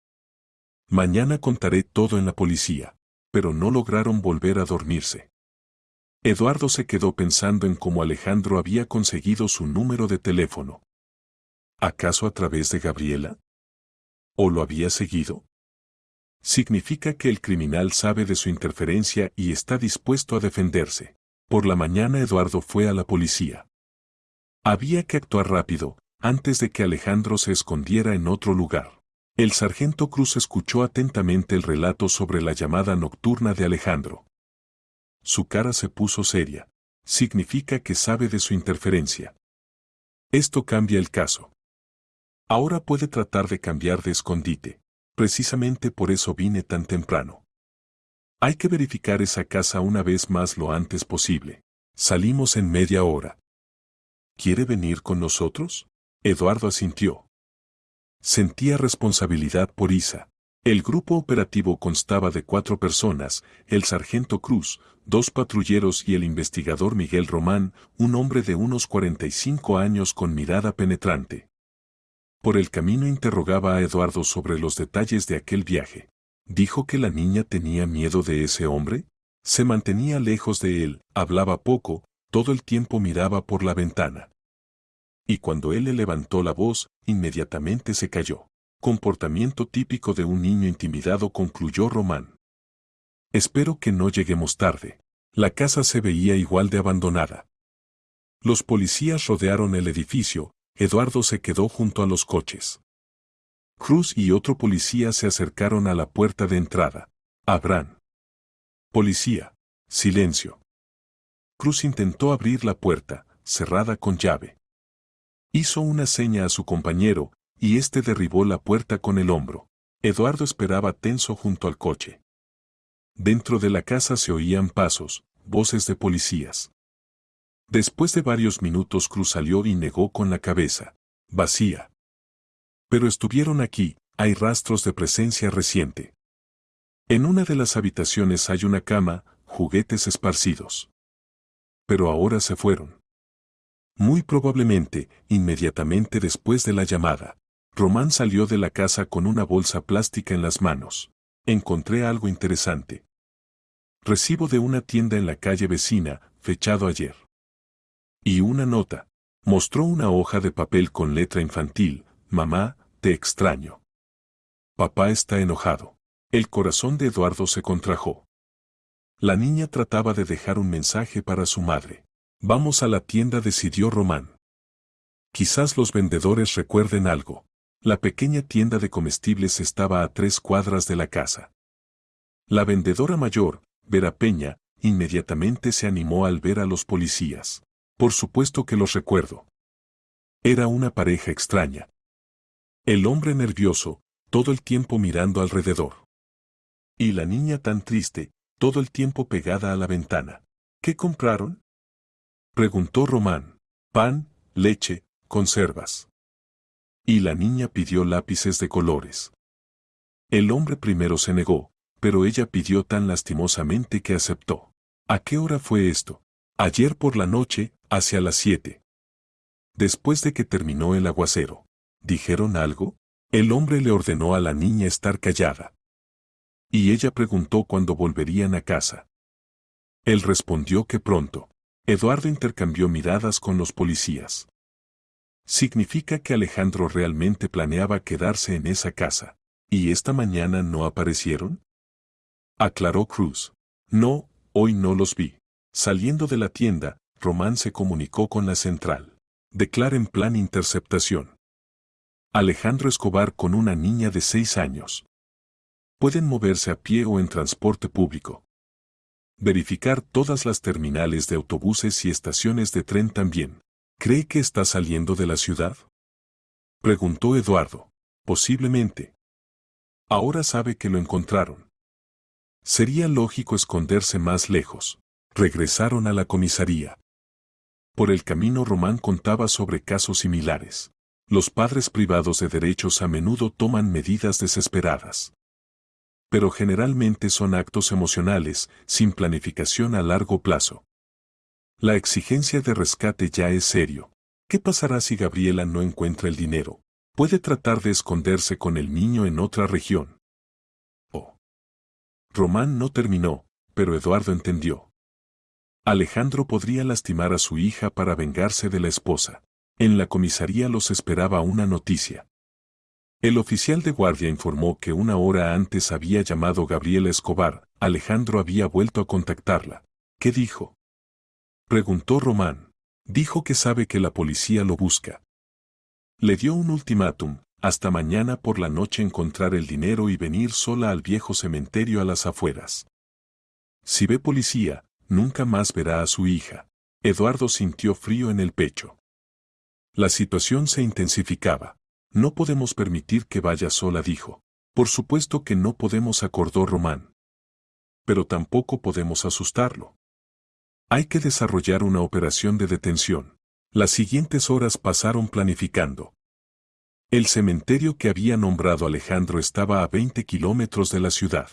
Mañana contaré todo en la policía. Pero no lograron volver a dormirse. Eduardo se quedó pensando en cómo Alejandro había conseguido su número de teléfono. ¿Acaso a través de Gabriela? ¿O lo había seguido? Significa que el criminal sabe de su interferencia y está dispuesto a defenderse. Por la mañana Eduardo fue a la policía. Había que actuar rápido, antes de que Alejandro se escondiera en otro lugar. El sargento Cruz escuchó atentamente el relato sobre la llamada nocturna de Alejandro. Su cara se puso seria. Significa que sabe de su interferencia. Esto cambia el caso. Ahora puede tratar de cambiar de escondite. Precisamente por eso vine tan temprano. Hay que verificar esa casa una vez más lo antes posible. Salimos en media hora. ¿Quiere venir con nosotros? Eduardo asintió. Sentía responsabilidad por Isa. El grupo operativo constaba de 4 personas, el sargento Cruz, 2 patrulleros y el investigador Miguel Román, un hombre de unos 45 años con mirada penetrante. Por el camino interrogaba a Eduardo sobre los detalles de aquel viaje. ¿Dijo que la niña tenía miedo de ese hombre? Se mantenía lejos de él, hablaba poco, todo el tiempo miraba por la ventana. Y cuando él le levantó la voz, inmediatamente se calló. Comportamiento típico de un niño intimidado, concluyó Román. Espero que no lleguemos tarde. La casa se veía igual de abandonada. Los policías rodearon el edificio, Eduardo se quedó junto a los coches. Cruz y otro policía se acercaron a la puerta de entrada. Abran. Policía. Silencio. Cruz intentó abrir la puerta, cerrada con llave. Hizo una seña a su compañero, y éste derribó la puerta con el hombro. Eduardo esperaba tenso junto al coche. Dentro de la casa se oían pasos, voces de policías. Después de varios minutos Cruz salió y negó con la cabeza. Vacía. Pero estuvieron aquí, hay rastros de presencia reciente. En una de las habitaciones hay una cama, juguetes esparcidos. Pero ahora se fueron. Muy probablemente, inmediatamente después de la llamada. Román salió de la casa con una bolsa plástica en las manos. Encontré algo interesante. Recibo de una tienda en la calle vecina, fechado ayer. Y una nota. Mostró una hoja de papel con letra infantil. Mamá, te extraño. Papá está enojado. El corazón de Eduardo se contrajo. La niña trataba de dejar un mensaje para su madre. Vamos a la tienda, decidió Román. Quizás los vendedores recuerden algo. La pequeña tienda de comestibles estaba a 3 cuadras de la casa. La vendedora mayor, Vera Peña, inmediatamente se animó al ver a los policías. Por supuesto que los recuerdo. Era una pareja extraña. El hombre nervioso, todo el tiempo mirando alrededor. Y la niña tan triste, todo el tiempo pegada a la ventana. ¿Qué compraron? Preguntó Román. Pan, leche, conservas. Y la niña pidió lápices de colores. El hombre primero se negó, pero ella pidió tan lastimosamente que aceptó. ¿A qué hora fue esto? Ayer por la noche, hacia las 7. Después de que terminó el aguacero. ¿Dijeron algo? El hombre le ordenó a la niña estar callada. Y ella preguntó cuándo volverían a casa. Él respondió que pronto. Eduardo intercambió miradas con los policías. Significa que Alejandro realmente planeaba quedarse en esa casa. ¿Y esta mañana no aparecieron? Aclaró Cruz. No, hoy no los vi. Saliendo de la tienda, Román se comunicó con la central. Declaren plan interceptación. Alejandro Escobar con una niña de 6 años. Pueden moverse a pie o en transporte público. Verificar todas las terminales de autobuses y estaciones de tren también. ¿Cree que está saliendo de la ciudad? Preguntó Eduardo. Posiblemente. Ahora sabe que lo encontraron. Sería lógico esconderse más lejos. Regresaron a la comisaría. Por el camino Román contaba sobre casos similares. Los padres privados de derechos a menudo toman medidas desesperadas. Pero generalmente son actos emocionales, sin planificación a largo plazo. La exigencia de rescate ya es serio. ¿Qué pasará si Gabriela no encuentra el dinero? Puede tratar de esconderse con el niño en otra región. Oh. Román no terminó, pero Eduardo entendió. Alejandro podría lastimar a su hija para vengarse de la esposa. En la comisaría los esperaba una noticia. El oficial de guardia informó que una hora antes había llamado Gabriela Escobar. Alejandro había vuelto a contactarla. ¿Qué dijo? Preguntó Román. Dijo que sabe que la policía lo busca. Le dio un ultimátum, hasta mañana por la noche encontrar el dinero y venir sola al viejo cementerio a las afueras. Si ve policía, nunca más verá a su hija. Eduardo sintió frío en el pecho. La situación se intensificaba. No podemos permitir que vaya sola, dijo. Por supuesto que no podemos, acordó Román. Pero tampoco podemos asustarlo. Hay que desarrollar una operación de detención. Las siguientes horas pasaron planificando. El cementerio que había nombrado Alejandro estaba a 20 kilómetros de la ciudad.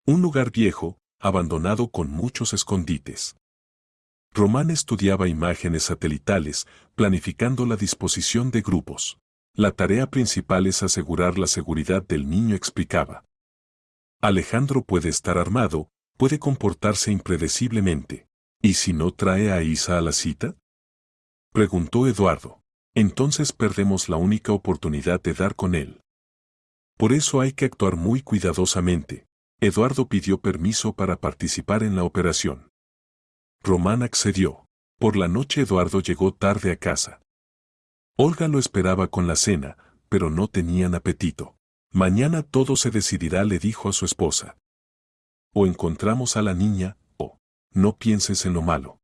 Un lugar viejo, abandonado con muchos escondites. Román estudiaba imágenes satelitales, planificando la disposición de grupos. La tarea principal es asegurar la seguridad del niño, explicaba. Alejandro puede estar armado, puede comportarse impredeciblemente. ¿Y si no trae a Isa a la cita? Preguntó Eduardo. Entonces perdemos la única oportunidad de dar con él. Por eso hay que actuar muy cuidadosamente. Eduardo pidió permiso para participar en la operación. Román accedió. Por la noche Eduardo llegó tarde a casa. Olga lo esperaba con la cena, pero no tenían apetito. Mañana todo se decidirá, le dijo a su esposa. O encontramos a la niña, o no pienses en lo malo.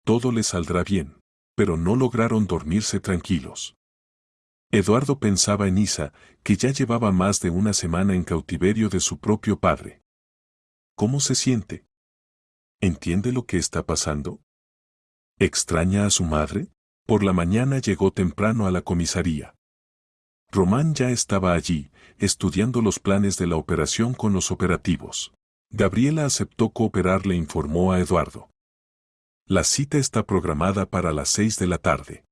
Todo le saldrá bien. Pero no lograron dormirse tranquilos. Eduardo pensaba en Isa, que ya llevaba más de una semana en cautiverio de su propio padre. ¿Cómo se siente? ¿Entiende lo que está pasando? ¿Extraña a su madre? Por la mañana llegó temprano a la comisaría. Román ya estaba allí, estudiando los planes de la operación con los operativos. Gabriela aceptó cooperar, le informó a Eduardo. La cita está programada para las 6 de la tarde.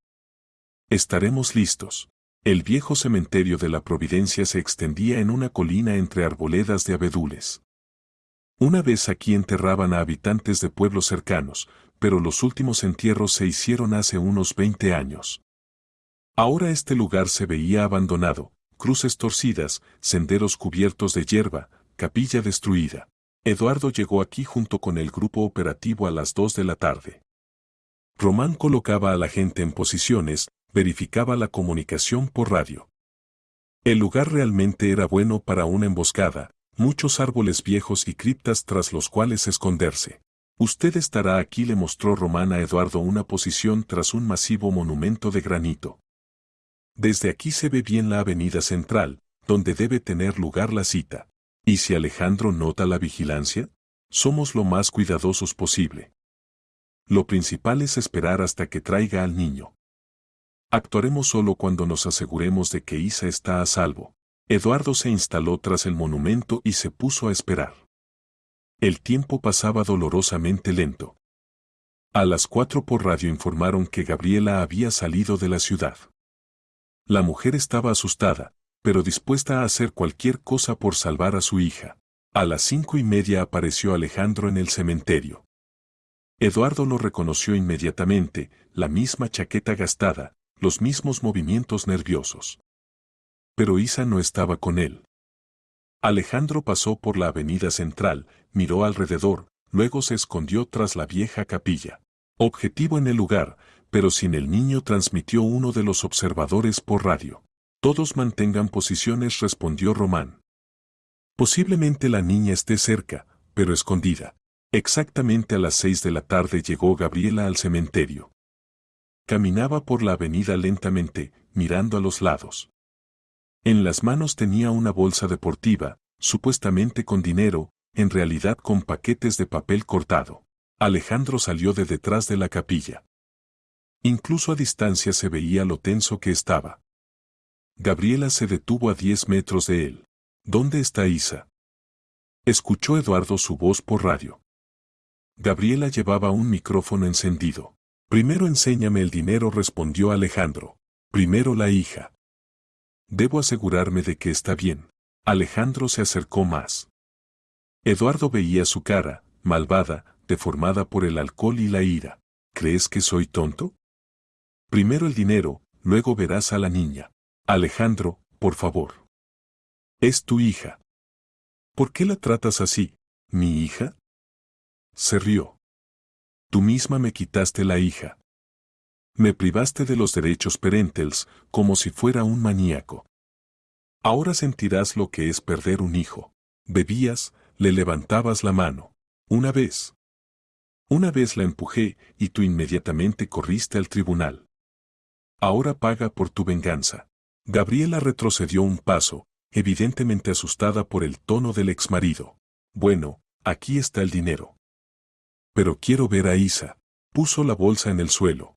Estaremos listos. El viejo cementerio de la Providencia se extendía en una colina entre arboledas de abedules. Una vez aquí enterraban a habitantes de pueblos cercanos, pero los últimos entierros se hicieron hace unos 20 años. Ahora este lugar se veía abandonado, cruces torcidas, senderos cubiertos de hierba, capilla destruida. Eduardo llegó aquí junto con el grupo operativo a las 2 de la tarde. Román colocaba a la gente en posiciones, verificaba la comunicación por radio. El lugar realmente era bueno para una emboscada, muchos árboles viejos y criptas tras los cuales esconderse. Usted estará aquí, le mostró Román a Eduardo una posición tras un masivo monumento de granito. Desde aquí se ve bien la avenida central, donde debe tener lugar la cita. ¿Y si Alejandro nota la vigilancia? Somos lo más cuidadosos posible. Lo principal es esperar hasta que traiga al niño. Actuaremos solo cuando nos aseguremos de que Isa está a salvo. Eduardo se instaló tras el monumento y se puso a esperar. El tiempo pasaba dolorosamente lento. A las 4 por radio informaron que Gabriela había salido de la ciudad. La mujer estaba asustada, pero dispuesta a hacer cualquier cosa por salvar a su hija. A las 5:30 apareció Alejandro en el cementerio. Eduardo lo reconoció inmediatamente, la misma chaqueta gastada, los mismos movimientos nerviosos. Pero Isa no estaba con él. Alejandro pasó por la avenida central, miró alrededor, luego se escondió tras la vieja capilla. Objetivo en el lugar, pero sin el niño, transmitió uno de los observadores por radio. Todos mantengan posiciones, respondió Román. Posiblemente la niña esté cerca, pero escondida. Exactamente a las 6 de la tarde llegó Gabriela al cementerio. Caminaba por la avenida lentamente, mirando a los lados. En las manos tenía una bolsa deportiva, supuestamente con dinero, en realidad con paquetes de papel cortado. Alejandro salió de detrás de la capilla. Incluso a distancia se veía lo tenso que estaba. Gabriela se detuvo a 10 metros de él. ¿Dónde está Isa? Escuchó Eduardo su voz por radio. Gabriela llevaba un micrófono encendido. Primero enséñame el dinero, respondió Alejandro. Primero la hija. Debo asegurarme de que está bien. Alejandro se acercó más. Eduardo veía su cara, malvada, deformada por el alcohol y la ira. ¿Crees que soy tonto? Primero el dinero, luego verás a la niña. Alejandro, por favor. Es tu hija. ¿Por qué la tratas así? ¿Mi hija? Se rió. Tú misma me quitaste la hija. Me privaste de los derechos parentales, como si fuera un maníaco. Ahora sentirás lo que es perder un hijo. Bebías, le levantabas la mano. Una vez. Una vez la empujé y tú inmediatamente corriste al tribunal. Ahora paga por tu venganza. Gabriela retrocedió un paso, evidentemente asustada por el tono del exmarido. Bueno, aquí está el dinero. Pero quiero ver a Isa. Puso la bolsa en el suelo.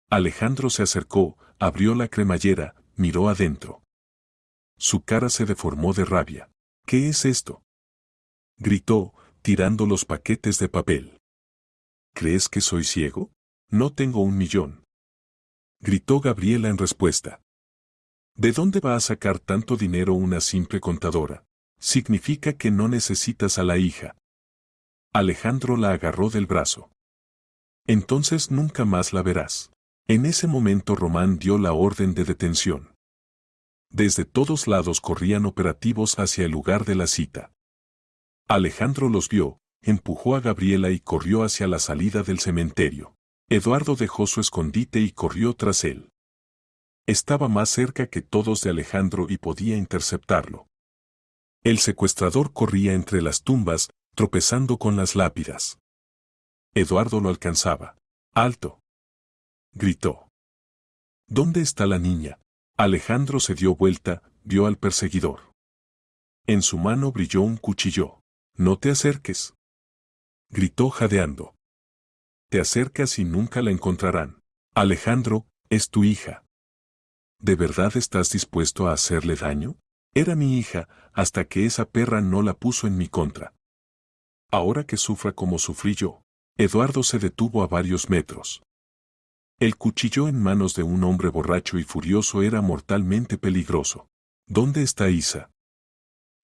Alejandro se acercó, abrió la cremallera, miró adentro. Su cara se deformó de rabia. ¿Qué es esto? Gritó, tirando los paquetes de papel. ¿Crees que soy ciego? No tengo 1.000.000. Gritó Gabriela en respuesta. ¿De dónde va a sacar tanto dinero una simple contadora? Significa que no necesitas a la hija. Alejandro la agarró del brazo. Entonces nunca más la verás. En ese momento Román dio la orden de detención. Desde todos lados corrían operativos hacia el lugar de la cita. Alejandro los vio, empujó a Gabriela y corrió hacia la salida del cementerio. Eduardo dejó su escondite y corrió tras él. Estaba más cerca que todos de Alejandro y podía interceptarlo. El secuestrador corría entre las tumbas, tropezando con las lápidas. Eduardo lo alcanzaba. ¡Alto! Gritó. ¿Dónde está la niña? Alejandro se dio vuelta, vio al perseguidor. En su mano brilló un cuchillo. No te acerques. Gritó jadeando. Te acercas y nunca la encontrarán. Alejandro, es tu hija. ¿De verdad estás dispuesto a hacerle daño? Era mi hija, hasta que esa perra no la puso en mi contra. Ahora que sufra como sufrí yo. Eduardo se detuvo a varios metros. El cuchillo en manos de un hombre borracho y furioso era mortalmente peligroso. ¿Dónde está Isa?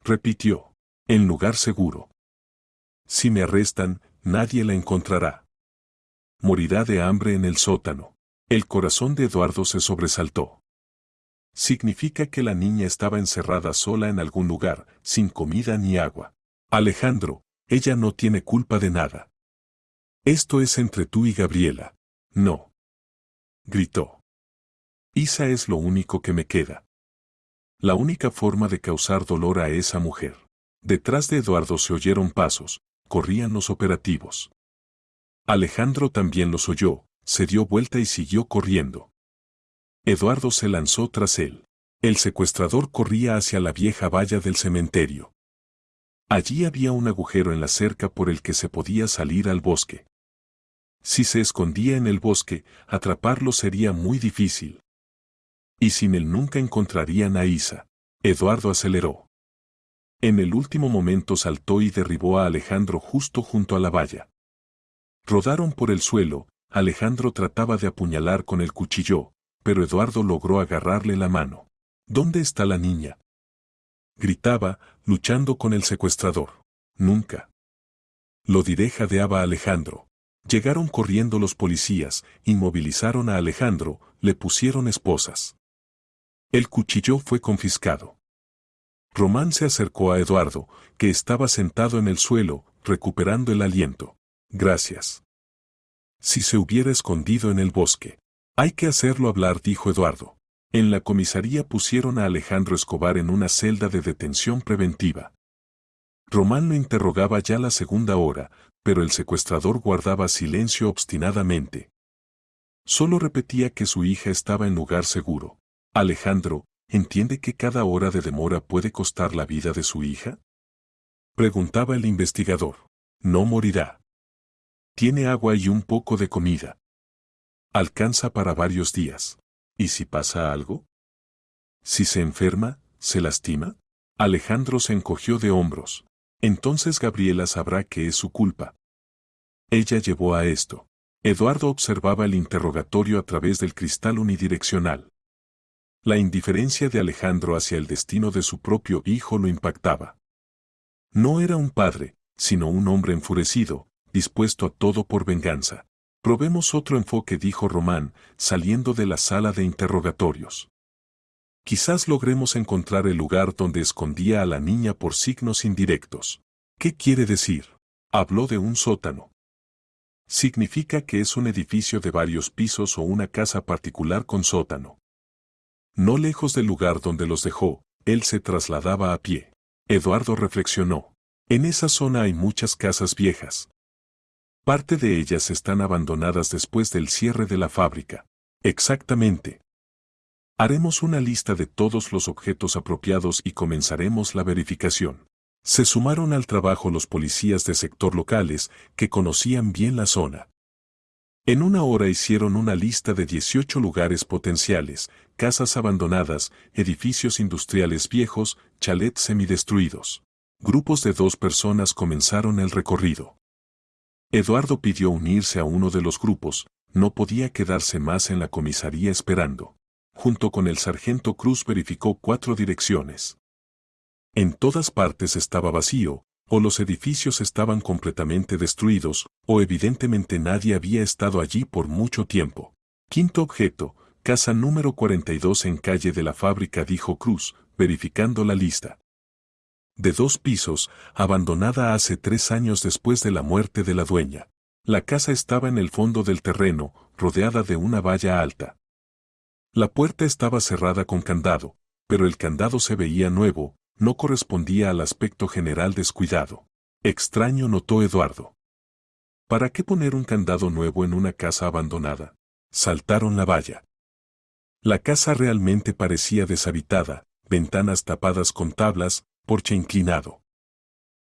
Repitió. En lugar seguro. Si me arrestan, nadie la encontrará. Morirá de hambre en el sótano. El corazón de Eduardo se sobresaltó. Significa que la niña estaba encerrada sola en algún lugar, sin comida ni agua. Alejandro, ella no tiene culpa de nada. Esto es entre tú y Gabriela. No. Gritó. Isa es lo único que me queda. La única forma de causar dolor a esa mujer. Detrás de Eduardo se oyeron pasos, corrían los operativos. Alejandro también los oyó, se dio vuelta y siguió corriendo. Eduardo se lanzó tras él. El secuestrador corría hacia la vieja valla del cementerio. Allí había un agujero en la cerca por el que se podía salir al bosque. Si se escondía en el bosque, atraparlo sería muy difícil. Y sin él nunca encontrarían a Isa. Eduardo aceleró. En el último momento saltó y derribó a Alejandro justo junto a la valla. Rodaron por el suelo, Alejandro trataba de apuñalar con el cuchillo, pero Eduardo logró agarrarle la mano. ¿Dónde está la niña? Gritaba, luchando con el secuestrador. Nunca. Lo diré, jadeaba Alejandro. Llegaron corriendo los policías, inmovilizaron a Alejandro, le pusieron esposas. El cuchillo fue confiscado. Román se acercó a Eduardo, que estaba sentado en el suelo, recuperando el aliento. Gracias. Si se hubiera escondido en el bosque. Hay que hacerlo hablar, dijo Eduardo. En la comisaría pusieron a Alejandro Escobar en una celda de detención preventiva. Román lo interrogaba ya la segunda hora, pero el secuestrador guardaba silencio obstinadamente. Solo repetía que su hija estaba en lugar seguro. Alejandro, ¿entiende que cada hora de demora puede costar la vida de su hija? Preguntaba el investigador. No morirá. Tiene agua y un poco de comida. Alcanza para varios días. ¿Y si pasa algo? ¿Si se enferma, se lastima? Alejandro se encogió de hombros. Entonces Gabriela sabrá que es su culpa. Ella llevó a esto. Eduardo observaba el interrogatorio a través del cristal unidireccional. La indiferencia de Alejandro hacia el destino de su propio hijo lo impactaba. No era un padre, sino un hombre enfurecido, dispuesto a todo por venganza. Probemos otro enfoque, dijo Román, saliendo de la sala de interrogatorios. Quizás logremos encontrar el lugar donde escondía a la niña por signos indirectos. ¿Qué quiere decir? Habló de un sótano. Significa que es un edificio de varios pisos o una casa particular con sótano. No lejos del lugar donde los dejó, él se trasladaba a pie. Eduardo reflexionó. En esa zona hay muchas casas viejas. Parte de ellas están abandonadas después del cierre de la fábrica. Exactamente. Haremos una lista de todos los objetos apropiados y comenzaremos la verificación. Se sumaron al trabajo los policías de sector locales, que conocían bien la zona. En una hora hicieron una lista de 18 lugares potenciales, casas abandonadas, edificios industriales viejos, chalets semidestruidos. Grupos de 2 personas comenzaron el recorrido. Eduardo pidió unirse a uno de los grupos, no podía quedarse más en la comisaría esperando. Junto con el sargento Cruz verificó 4 direcciones. En todas partes estaba vacío, o los edificios estaban completamente destruidos, o evidentemente nadie había estado allí por mucho tiempo. Quinto objeto, casa número 42 en calle de la fábrica, dijo Cruz, verificando la lista. De 2 pisos, abandonada hace 3 años después de la muerte de la dueña. La casa estaba en el fondo del terreno, rodeada de una valla alta. La puerta estaba cerrada con candado, pero el candado se veía nuevo, no correspondía al aspecto general descuidado. Extraño, notó Eduardo. ¿Para qué poner un candado nuevo en una casa abandonada? Saltaron la valla. La casa realmente parecía deshabitada, ventanas tapadas con tablas, porche inclinado.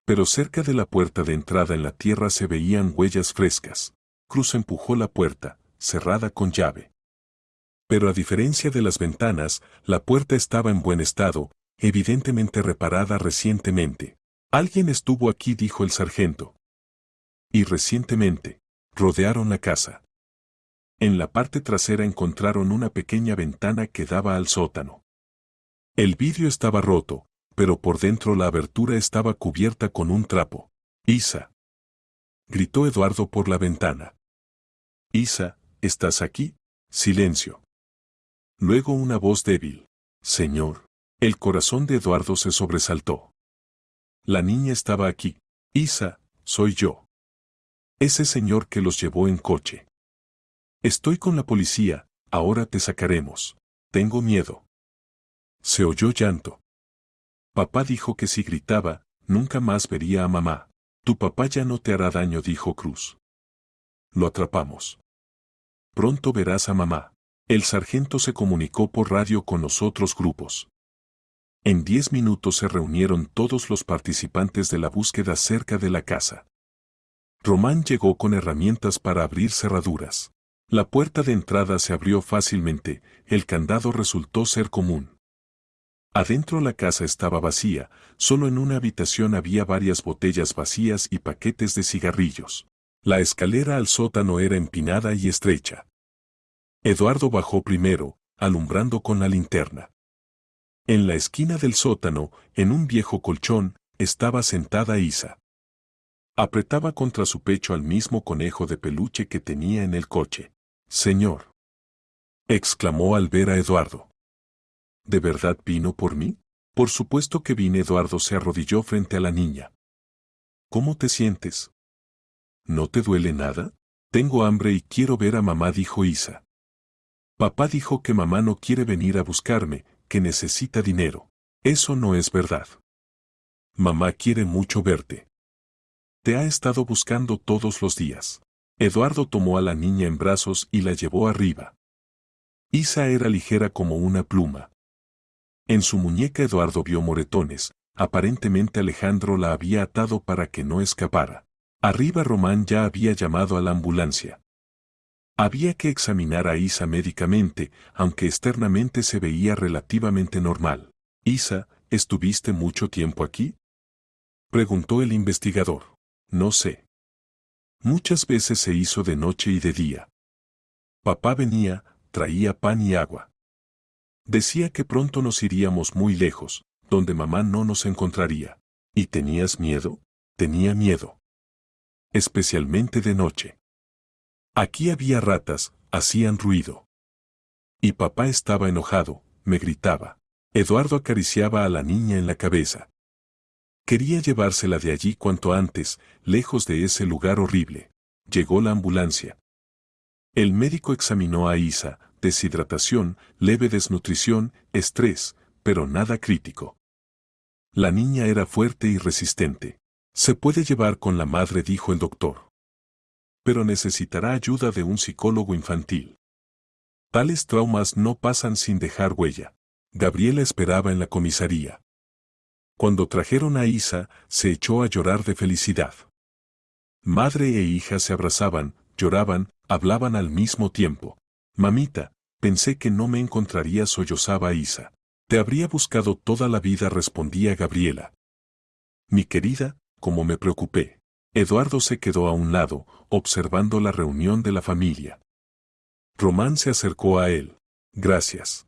Pero cerca de la puerta de entrada en la tierra se veían huellas frescas. Cruz empujó la puerta, cerrada con llave. Pero a diferencia de las ventanas, la puerta estaba en buen estado, evidentemente reparada recientemente. Alguien estuvo aquí, dijo el sargento. Y recientemente, rodearon la casa. En la parte trasera encontraron una pequeña ventana que daba al sótano. El vidrio estaba roto, pero por dentro la abertura estaba cubierta con un trapo. Isa. Gritó Eduardo por la ventana. Isa, ¿estás aquí? Silencio. Luego una voz débil. Señor. El corazón de Eduardo se sobresaltó. La niña estaba aquí. Isa, soy yo. Ese señor que los llevó en coche. Estoy con la policía, ahora te sacaremos. Tengo miedo. Se oyó llanto. Papá dijo que si gritaba, nunca más vería a mamá. Tu papá ya no te hará daño, dijo Cruz. Lo atrapamos. Pronto verás a mamá. El sargento se comunicó por radio con los otros grupos. En 10 minutos se reunieron todos los participantes de la búsqueda cerca de la casa. Román llegó con herramientas para abrir cerraduras. La puerta de entrada se abrió fácilmente, el candado resultó ser común. Adentro la casa estaba vacía, solo en una habitación había varias botellas vacías y paquetes de cigarrillos. La escalera al sótano era empinada y estrecha. Eduardo bajó primero, alumbrando con la linterna. En la esquina del sótano, en un viejo colchón, estaba sentada Isa. Apretaba contra su pecho al mismo conejo de peluche que tenía en el coche. «Señor», exclamó al ver a Eduardo. ¿De verdad vino por mí? Por supuesto que vine. Eduardo se arrodilló frente a la niña. ¿Cómo te sientes? ¿No te duele nada? Tengo hambre y quiero ver a mamá, dijo Isa. Papá dijo que mamá no quiere venir a buscarme, que necesita dinero. Eso no es verdad. Mamá quiere mucho verte. Te ha estado buscando todos los días. Eduardo tomó a la niña en brazos y la llevó arriba. Isa era ligera como una pluma. En su muñeca Eduardo vio moretones, aparentemente Alejandro la había atado para que no escapara. Arriba Román ya había llamado a la ambulancia. Había que examinar a Isa médicamente, aunque externamente se veía relativamente normal. Isa, ¿estuviste mucho tiempo aquí? Preguntó el investigador. No sé. Muchas veces se hizo de noche y de día. Papá venía, traía pan y agua. Decía que pronto nos iríamos muy lejos, donde mamá no nos encontraría. ¿Y tenías miedo? Tenía miedo. Especialmente de noche. Aquí había ratas, hacían ruido. Y papá estaba enojado, me gritaba. Eduardo acariciaba a la niña en la cabeza. Quería llevársela de allí cuanto antes, lejos de ese lugar horrible. Llegó la ambulancia. El médico examinó a Isa, deshidratación, leve desnutrición, estrés, pero nada crítico. La niña era fuerte y resistente. Se puede llevar con la madre, dijo el doctor. Pero necesitará ayuda de un psicólogo infantil. Tales traumas no pasan sin dejar huella. Gabriela esperaba en la comisaría. Cuando trajeron a Isa, se echó a llorar de felicidad. Madre e hija se abrazaban, lloraban, hablaban al mismo tiempo. Mamita, pensé que no me encontraría, sollozaba Isa. Te habría buscado toda la vida, respondía Gabriela. Mi querida, cómo me preocupé. Eduardo se quedó a un lado, observando la reunión de la familia. Román se acercó a él. Gracias.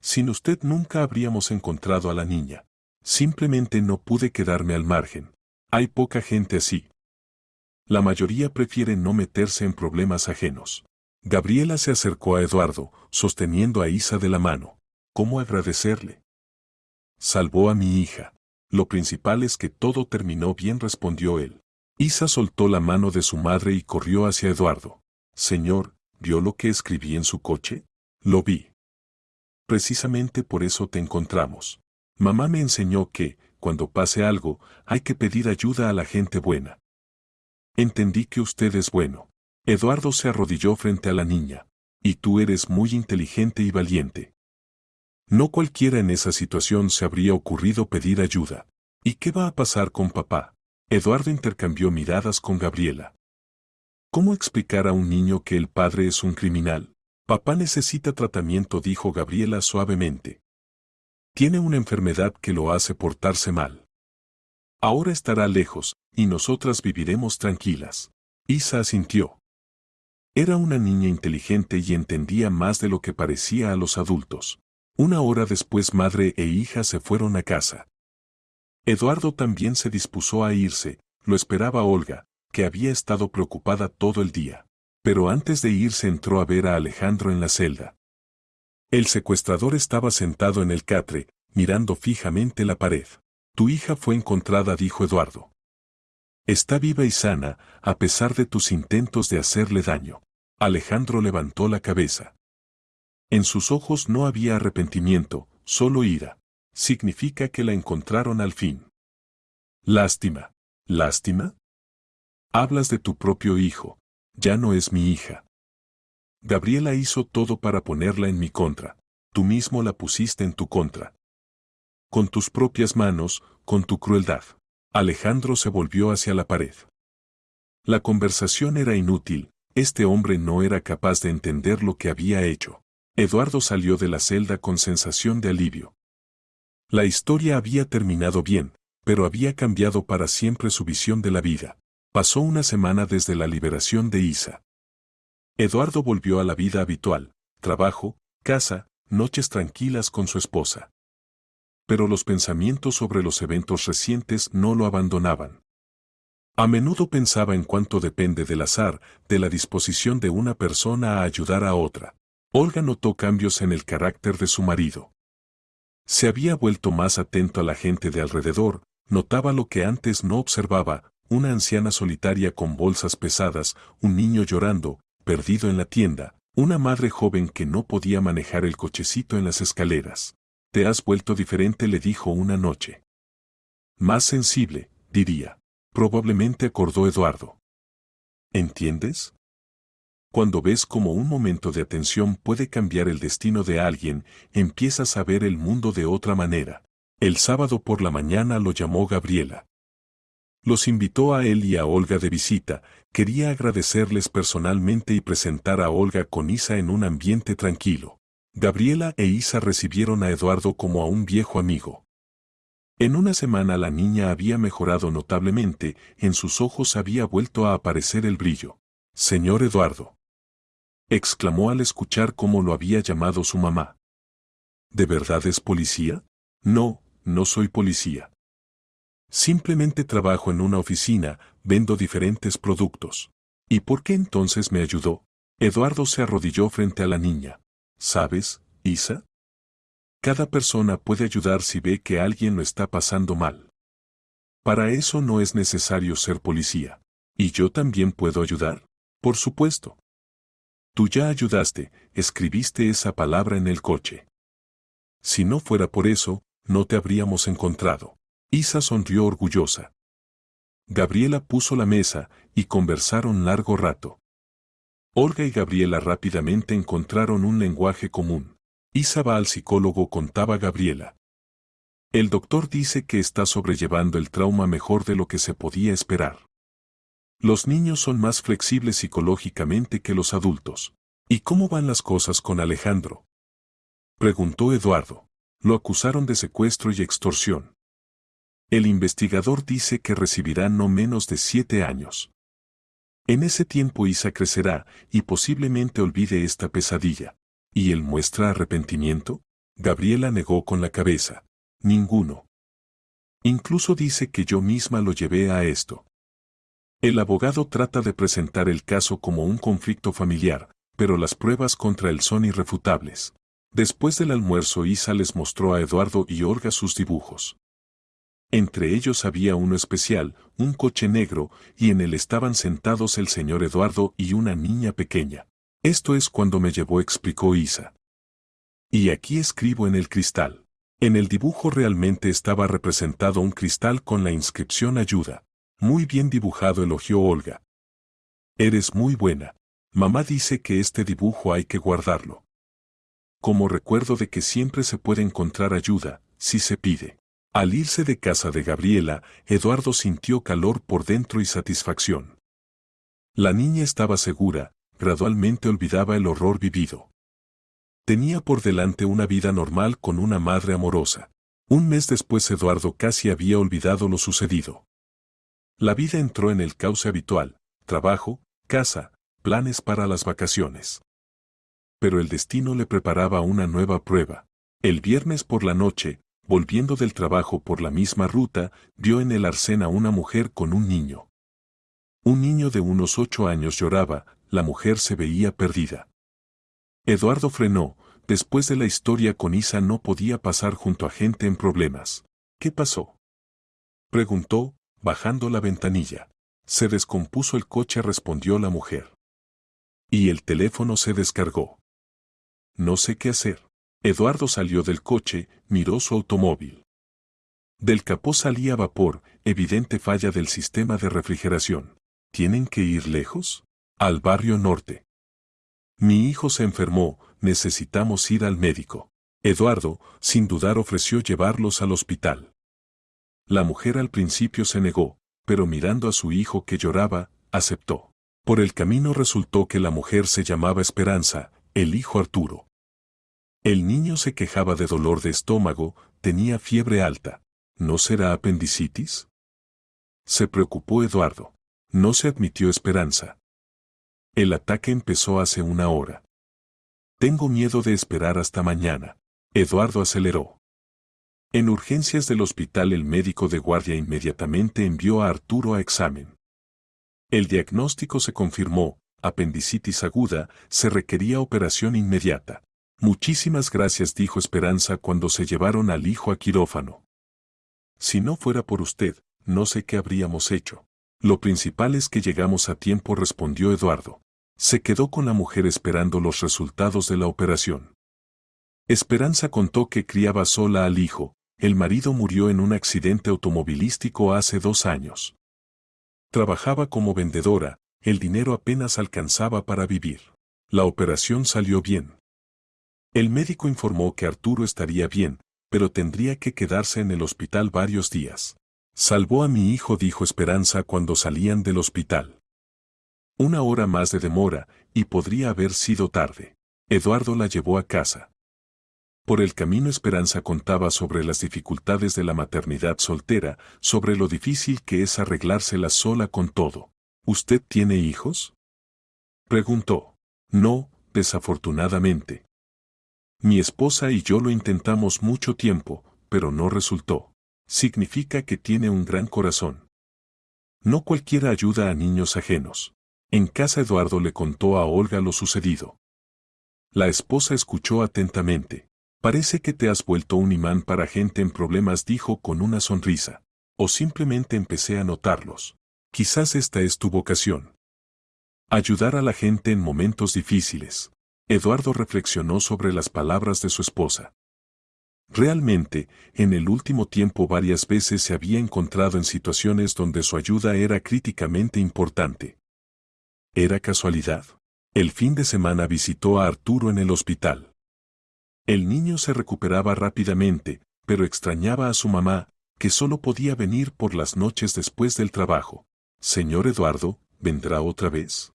Sin usted nunca habríamos encontrado a la niña. Simplemente no pude quedarme al margen. Hay poca gente así. La mayoría prefiere no meterse en problemas ajenos. Gabriela se acercó a Eduardo, sosteniendo a Isa de la mano. ¿Cómo agradecerle? Salvó a mi hija. Lo principal es que todo terminó bien, respondió él. Isa soltó la mano de su madre y corrió hacia Eduardo. Señor, ¿vio lo que escribí en su coche? Lo vi. Precisamente por eso te encontramos. Mamá me enseñó que, cuando pase algo, hay que pedir ayuda a la gente buena. Entendí que usted es bueno. Eduardo se arrodilló frente a la niña. Y tú eres muy inteligente y valiente. No cualquiera en esa situación se habría ocurrido pedir ayuda. ¿Y qué va a pasar con papá? Eduardo intercambió miradas con Gabriela. ¿Cómo explicar a un niño que el padre es un criminal? Papá necesita tratamiento, dijo Gabriela suavemente. Tiene una enfermedad que lo hace portarse mal. Ahora estará lejos, y nosotras viviremos tranquilas. Isa asintió. Era una niña inteligente y entendía más de lo que parecía a los adultos. Una hora después, madre e hija se fueron a casa. Eduardo también se dispuso a irse, lo esperaba Olga, que había estado preocupada todo el día. Pero antes de irse entró a ver a Alejandro en la celda. El secuestrador estaba sentado en el catre, mirando fijamente la pared. Tu hija fue encontrada, dijo Eduardo. Está viva y sana, a pesar de tus intentos de hacerle daño. Alejandro levantó la cabeza. En sus ojos no había arrepentimiento, solo ira. Significa que la encontraron al fin. Lástima. ¿Lástima? Hablas de tu propio hijo. Ya no es mi hija. Gabriela hizo todo para ponerla en mi contra. Tú mismo la pusiste en tu contra. Con tus propias manos, con tu crueldad. Alejandro se volvió hacia la pared. La conversación era inútil, este hombre no era capaz de entender lo que había hecho. Eduardo salió de la celda con sensación de alivio. La historia había terminado bien, pero había cambiado para siempre su visión de la vida. Pasó una semana desde la liberación de Isa. Eduardo volvió a la vida habitual, trabajo, casa, noches tranquilas con su esposa. Pero los pensamientos sobre los eventos recientes no lo abandonaban. A menudo pensaba en cuánto depende del azar, de la disposición de una persona a ayudar a otra. Olga notó cambios en el carácter de su marido. Se había vuelto más atento a la gente de alrededor, notaba lo que antes no observaba, una anciana solitaria con bolsas pesadas, un niño llorando, perdido en la tienda, una madre joven que no podía manejar el cochecito en las escaleras. Te has vuelto diferente, le dijo una noche. Más sensible, diría. Probablemente, acordó Eduardo. ¿Entiendes? Cuando ves cómo un momento de atención puede cambiar el destino de alguien, empiezas a ver el mundo de otra manera. El sábado por la mañana lo llamó Gabriela. Los invitó a él y a Olga de visita, quería agradecerles personalmente y presentar a Olga con Isa en un ambiente tranquilo. Gabriela e Isa recibieron a Eduardo como a un viejo amigo. En una semana la niña había mejorado notablemente, en sus ojos había vuelto a aparecer el brillo. «Señor Eduardo», exclamó al escuchar cómo lo había llamado su mamá. «¿De verdad es policía?» «No, no soy policía. Simplemente trabajo en una oficina, vendo diferentes productos». «¿Y por qué entonces me ayudó?» Eduardo se arrodilló frente a la niña. «¿Sabes, Isa? Cada persona puede ayudar si ve que alguien lo está pasando mal. Para eso no es necesario ser policía. ¿Y yo también puedo ayudar? Por supuesto. Tú ya ayudaste, escribiste esa palabra en el coche. Si no fuera por eso, no te habríamos encontrado». Isa sonrió orgullosa. Gabriela puso la mesa y conversaron largo rato. Olga y Gabriela rápidamente encontraron un lenguaje común. «Isa va al psicólogo», contaba Gabriela. «El doctor dice que está sobrellevando el trauma mejor de lo que se podía esperar. Los niños son más flexibles psicológicamente que los adultos». «¿Y cómo van las cosas con Alejandro?», preguntó Eduardo. «Lo acusaron de secuestro y extorsión. El investigador dice que recibirá no menos de 7 años. En ese tiempo Isa crecerá y posiblemente olvide esta pesadilla». «¿Y él muestra arrepentimiento?», Gabriela negó con la cabeza. «Ninguno. Incluso dice que yo misma lo llevé a esto». El abogado trata de presentar el caso como un conflicto familiar, pero las pruebas contra él son irrefutables. Después del almuerzo Isa les mostró a Eduardo y Olga sus dibujos. Entre ellos había uno especial, un coche negro, y en él estaban sentados el señor Eduardo y una niña pequeña. «Esto es cuando me llevó», explicó Isa. «Y aquí escribo en el cristal». En el dibujo realmente estaba representado un cristal con la inscripción «Ayuda». «Muy bien dibujado», elogió Olga. «Eres muy buena. Mamá dice que este dibujo hay que guardarlo como recuerdo de que siempre se puede encontrar ayuda, si se pide». Al irse de casa de Gabriela, Eduardo sintió calor por dentro y satisfacción. La niña estaba segura, gradualmente olvidaba el horror vivido. Tenía por delante una vida normal con una madre amorosa. Un mes después Eduardo casi había olvidado lo sucedido. La vida entró en el cauce habitual: trabajo, casa, planes para las vacaciones. Pero el destino le preparaba una nueva prueba. El viernes por la noche, volviendo del trabajo por la misma ruta, vio en el arcén a una mujer con un niño. Un niño de unos 8 años lloraba, la mujer se veía perdida. Eduardo frenó. Después de la historia con Isa no podía pasar junto a gente en problemas. «¿Qué pasó?», preguntó, bajando la ventanilla. «Se descompuso el coche», respondió la mujer. «Y el teléfono se descargó. No sé qué hacer». Eduardo salió del coche, miró su automóvil. Del capó salía vapor, evidente falla del sistema de refrigeración. «¿Tienen que ir lejos?». «Al barrio norte. Mi hijo se enfermó, necesitamos ir al médico». Eduardo, sin dudar, ofreció llevarlos al hospital. La mujer al principio se negó, pero mirando a su hijo que lloraba, aceptó. Por el camino resultó que la mujer se llamaba Esperanza, el hijo Arturo. El niño se quejaba de dolor de estómago, tenía fiebre alta. «¿No será apendicitis?», se preocupó Eduardo. No se admitió Esperanza. «El ataque empezó hace 1 hora. Tengo miedo de esperar hasta mañana». Eduardo aceleró. En urgencias del hospital el médico de guardia inmediatamente envió a Arturo a examen. El diagnóstico se confirmó: apendicitis aguda, se requería operación inmediata. «Muchísimas gracias», dijo Esperanza cuando se llevaron al hijo a quirófano. «Si no fuera por usted, no sé qué habríamos hecho». «Lo principal es que llegamos a tiempo», respondió Eduardo. Se quedó con la mujer esperando los resultados de la operación. Esperanza contó que criaba sola al hijo. El marido murió en un accidente automovilístico hace 2 años. Trabajaba como vendedora, el dinero apenas alcanzaba para vivir. La operación salió bien. El médico informó que Arturo estaría bien, pero tendría que quedarse en el hospital varios días. Salvó a mi hijo, dijo Esperanza cuando salían del hospital. 1 hora más de demora, y podría haber sido tarde. Eduardo la llevó a casa. Por el camino Esperanza contaba sobre las dificultades de la maternidad soltera, sobre lo difícil que es arreglársela sola con todo. ¿Usted tiene hijos?, preguntó. No, desafortunadamente. Mi esposa y yo lo intentamos mucho tiempo, pero no resultó. Significa que tiene un gran corazón. No cualquiera ayuda a niños ajenos. En casa Eduardo le contó a Olga lo sucedido. La esposa escuchó atentamente. Parece que te has vuelto un imán para gente en problemas, dijo con una sonrisa. O simplemente empecé a notarlos. Quizás esta es tu vocación. Ayudar a la gente en momentos difíciles. Eduardo reflexionó sobre las palabras de su esposa. Realmente, en el último tiempo varias veces se había encontrado en situaciones donde su ayuda era críticamente importante. ¿Era casualidad? El fin de semana visitó a Arturo en el hospital. El niño se recuperaba rápidamente, pero extrañaba a su mamá, que solo podía venir por las noches después del trabajo. «Señor Eduardo, ¿vendrá otra vez?»,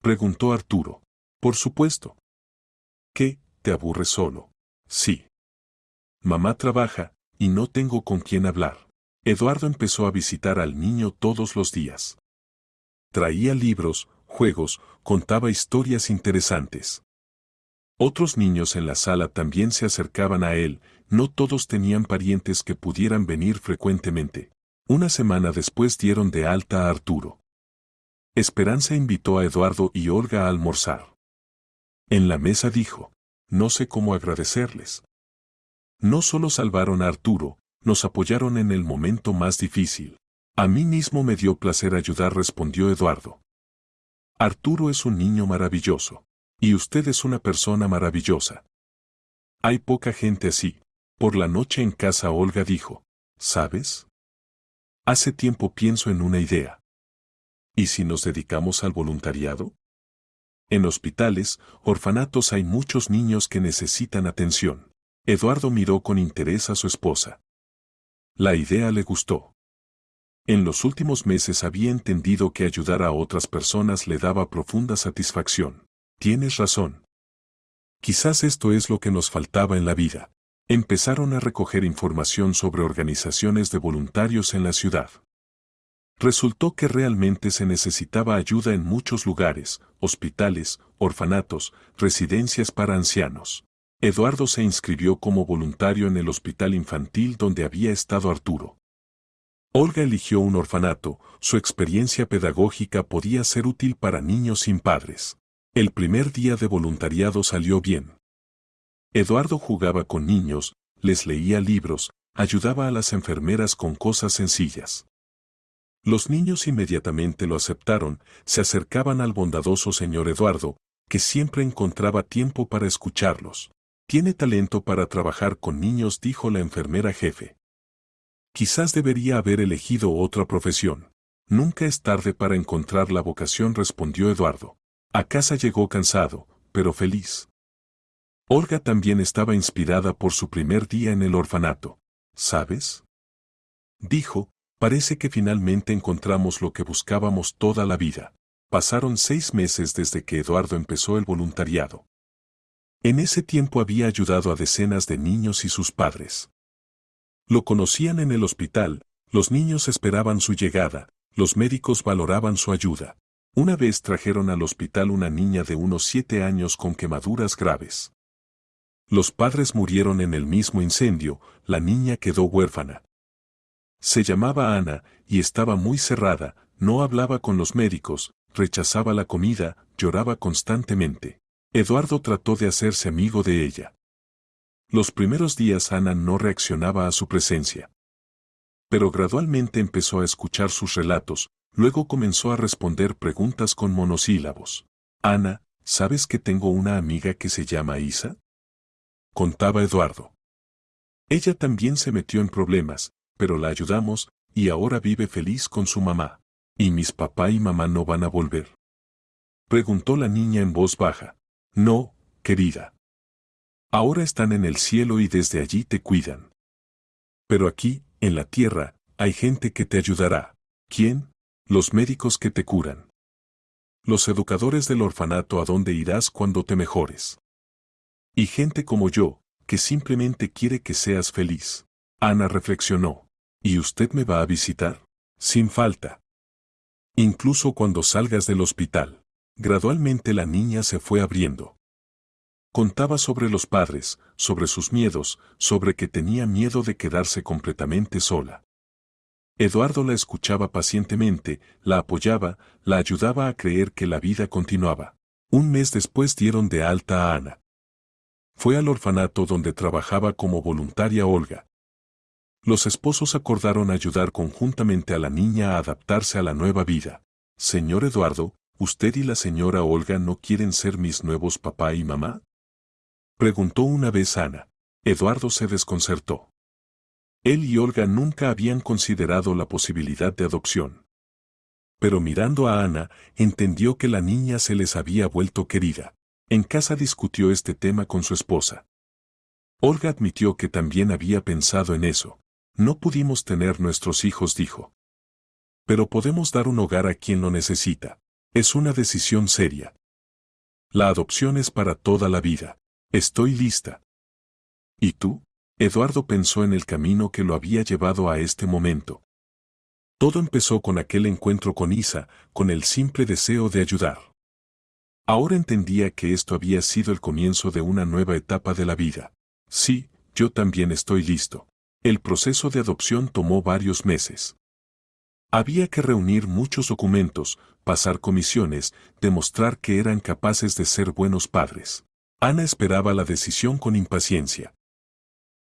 preguntó Arturo. «Por supuesto». «¿Qué, te aburres solo?». «Sí. Mamá trabaja, y no tengo con quién hablar». Eduardo empezó a visitar al niño todos los días. Traía libros, juegos, contaba historias interesantes. Otros niños en la sala también se acercaban a él, no todos tenían parientes que pudieran venir frecuentemente. 1 semana después dieron de alta a Arturo. Esperanza invitó a Eduardo y Olga a almorzar. En la mesa dijo: «No sé cómo agradecerles. No solo salvaron a Arturo, nos apoyaron en el momento más difícil». «A mí mismo me dio placer ayudar», respondió Eduardo. «Arturo es un niño maravilloso. Y usted es una persona maravillosa. Hay poca gente así». Por la noche en casa Olga dijo: «¿Sabes? Hace tiempo pienso en una idea. ¿Y si nos dedicamos al voluntariado? En hospitales, orfanatos hay muchos niños que necesitan atención». Eduardo miró con interés a su esposa. La idea le gustó. En los últimos meses había entendido que ayudar a otras personas le daba profunda satisfacción. «Tienes razón. Quizás esto es lo que nos faltaba en la vida». Empezaron a recoger información sobre organizaciones de voluntarios en la ciudad. Resultó que realmente se necesitaba ayuda en muchos lugares: hospitales, orfanatos, residencias para ancianos. Eduardo se inscribió como voluntario en el hospital infantil donde había estado Arturo. Olga eligió un orfanato, su experiencia pedagógica podía ser útil para niños sin padres. El primer día de voluntariado salió bien. Eduardo jugaba con niños, les leía libros, ayudaba a las enfermeras con cosas sencillas. Los niños inmediatamente lo aceptaron, se acercaban al bondadoso señor Eduardo, que siempre encontraba tiempo para escucharlos. «Tiene talento para trabajar con niños», dijo la enfermera jefe. «Quizás debería haber elegido otra profesión». «Nunca es tarde para encontrar la vocación», respondió Eduardo. A casa llegó cansado, pero feliz. Olga también estaba inspirada por su primer día en el orfanato. «¿Sabes?», dijo, «parece que finalmente encontramos lo que buscábamos toda la vida». Pasaron 6 meses desde que Eduardo empezó el voluntariado. En ese tiempo había ayudado a decenas de niños y sus padres. Lo conocían en el hospital, los niños esperaban su llegada, los médicos valoraban su ayuda. Una vez trajeron al hospital una niña de unos 7 años con quemaduras graves. Los padres murieron en el mismo incendio, la niña quedó huérfana. Se llamaba Ana, y estaba muy cerrada, no hablaba con los médicos, rechazaba la comida, lloraba constantemente. Eduardo trató de hacerse amigo de ella. Los primeros días Ana no reaccionaba a su presencia. Pero gradualmente empezó a escuchar sus relatos, luego comenzó a responder preguntas con monosílabos. «Ana, ¿sabes que tengo una amiga que se llama Isa?», contaba Eduardo. «Ella también se metió en problemas, pero la ayudamos, y ahora vive feliz con su mamá». «¿Y mis papá y mamá no van a volver?», preguntó la niña en voz baja. «No, querida. Ahora están en el cielo y desde allí te cuidan. Pero aquí, en la tierra, Hay gente que te ayudará. ¿Quién? Los médicos que te curan. Los educadores del orfanato a donde irás cuando te mejores. Y gente como yo, que simplemente quiere que seas feliz. Ana reflexionó. ¿Y usted me va a visitar? Sin falta. Incluso cuando salgas del hospital. Gradualmente la niña se fue abriendo. Contaba sobre los padres, sobre sus miedos, sobre que tenía miedo de quedarse completamente sola. Eduardo la escuchaba pacientemente, la apoyaba, la ayudaba a creer que la vida continuaba. Un mes después dieron de alta a Ana. Fue al orfanato donde trabajaba como voluntaria Olga. Los esposos acordaron ayudar conjuntamente a la niña a adaptarse a la nueva vida. Señor Eduardo, ¿usted y la señora Olga no quieren ser mis nuevos papá y mamá? Preguntó una vez Ana. Eduardo se desconcertó. Él y Olga nunca habían considerado la posibilidad de adopción. Pero mirando a Ana, entendió que la niña se les había vuelto querida. En casa discutió este tema con su esposa. Olga admitió que también había pensado en eso. No pudimos tener nuestros hijos, dijo. Pero podemos dar un hogar a quien lo necesita. Es una decisión seria. La adopción es para toda la vida. Estoy lista. ¿Y tú? Eduardo pensó en el camino que lo había llevado a este momento. Todo empezó con aquel encuentro con Isa, con el simple deseo de ayudar. Ahora entendía que esto había sido el comienzo de una nueva etapa de la vida. Sí, yo también estoy listo. El proceso de adopción tomó varios meses. Había que reunir muchos documentos, pasar comisiones, demostrar que eran capaces de ser buenos padres. Ana esperaba la decisión con impaciencia.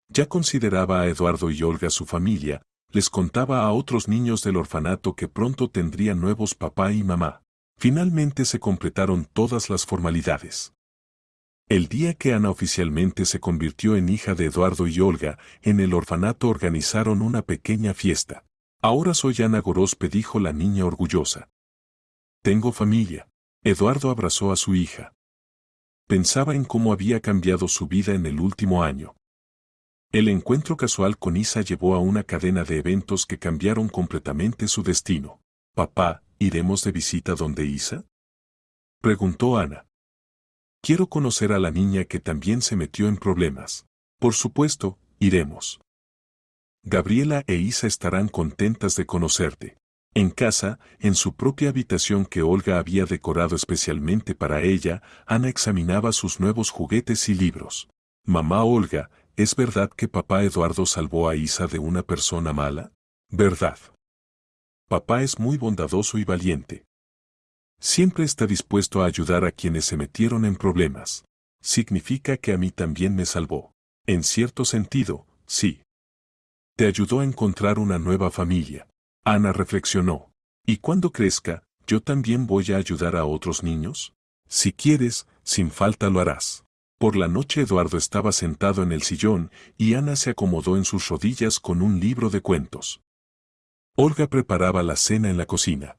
Ya consideraba a Eduardo y Olga su familia, les contaba a otros niños del orfanato que pronto tendrían nuevos papá y mamá. Finalmente se completaron todas las formalidades. El día que Ana oficialmente se convirtió en hija de Eduardo y Olga, en el orfanato organizaron una pequeña fiesta. Ahora soy Ana Gorospe, dijo la niña orgullosa. Tengo familia. Eduardo abrazó a su hija. Pensaba en cómo había cambiado su vida en el último año. El encuentro casual con Isa llevó a una cadena de eventos que cambiaron completamente su destino. Papá, ¿iremos de visita donde Isa? Preguntó Ana. Quiero conocer a la niña que también se metió en problemas. Por supuesto, iremos. Gabriela e Isa estarán contentas de conocerte. En casa, en su propia habitación que Olga había decorado especialmente para ella, Ana examinaba sus nuevos juguetes y libros. Mamá Olga, ¿es verdad que papá Eduardo salvó a Isa de una persona mala? ¿Verdad? Papá es muy bondadoso y valiente. Siempre está dispuesto a ayudar a quienes se metieron en problemas. Significa que a mí también me salvó. En cierto sentido, sí. Te ayudó a encontrar una nueva familia. Ana reflexionó. ¿Y cuando crezca, yo también voy a ayudar a otros niños? Si quieres, sin falta lo harás. Por la noche Eduardo estaba sentado en el sillón y Ana se acomodó en sus rodillas con un libro de cuentos. Olga preparaba la cena en la cocina.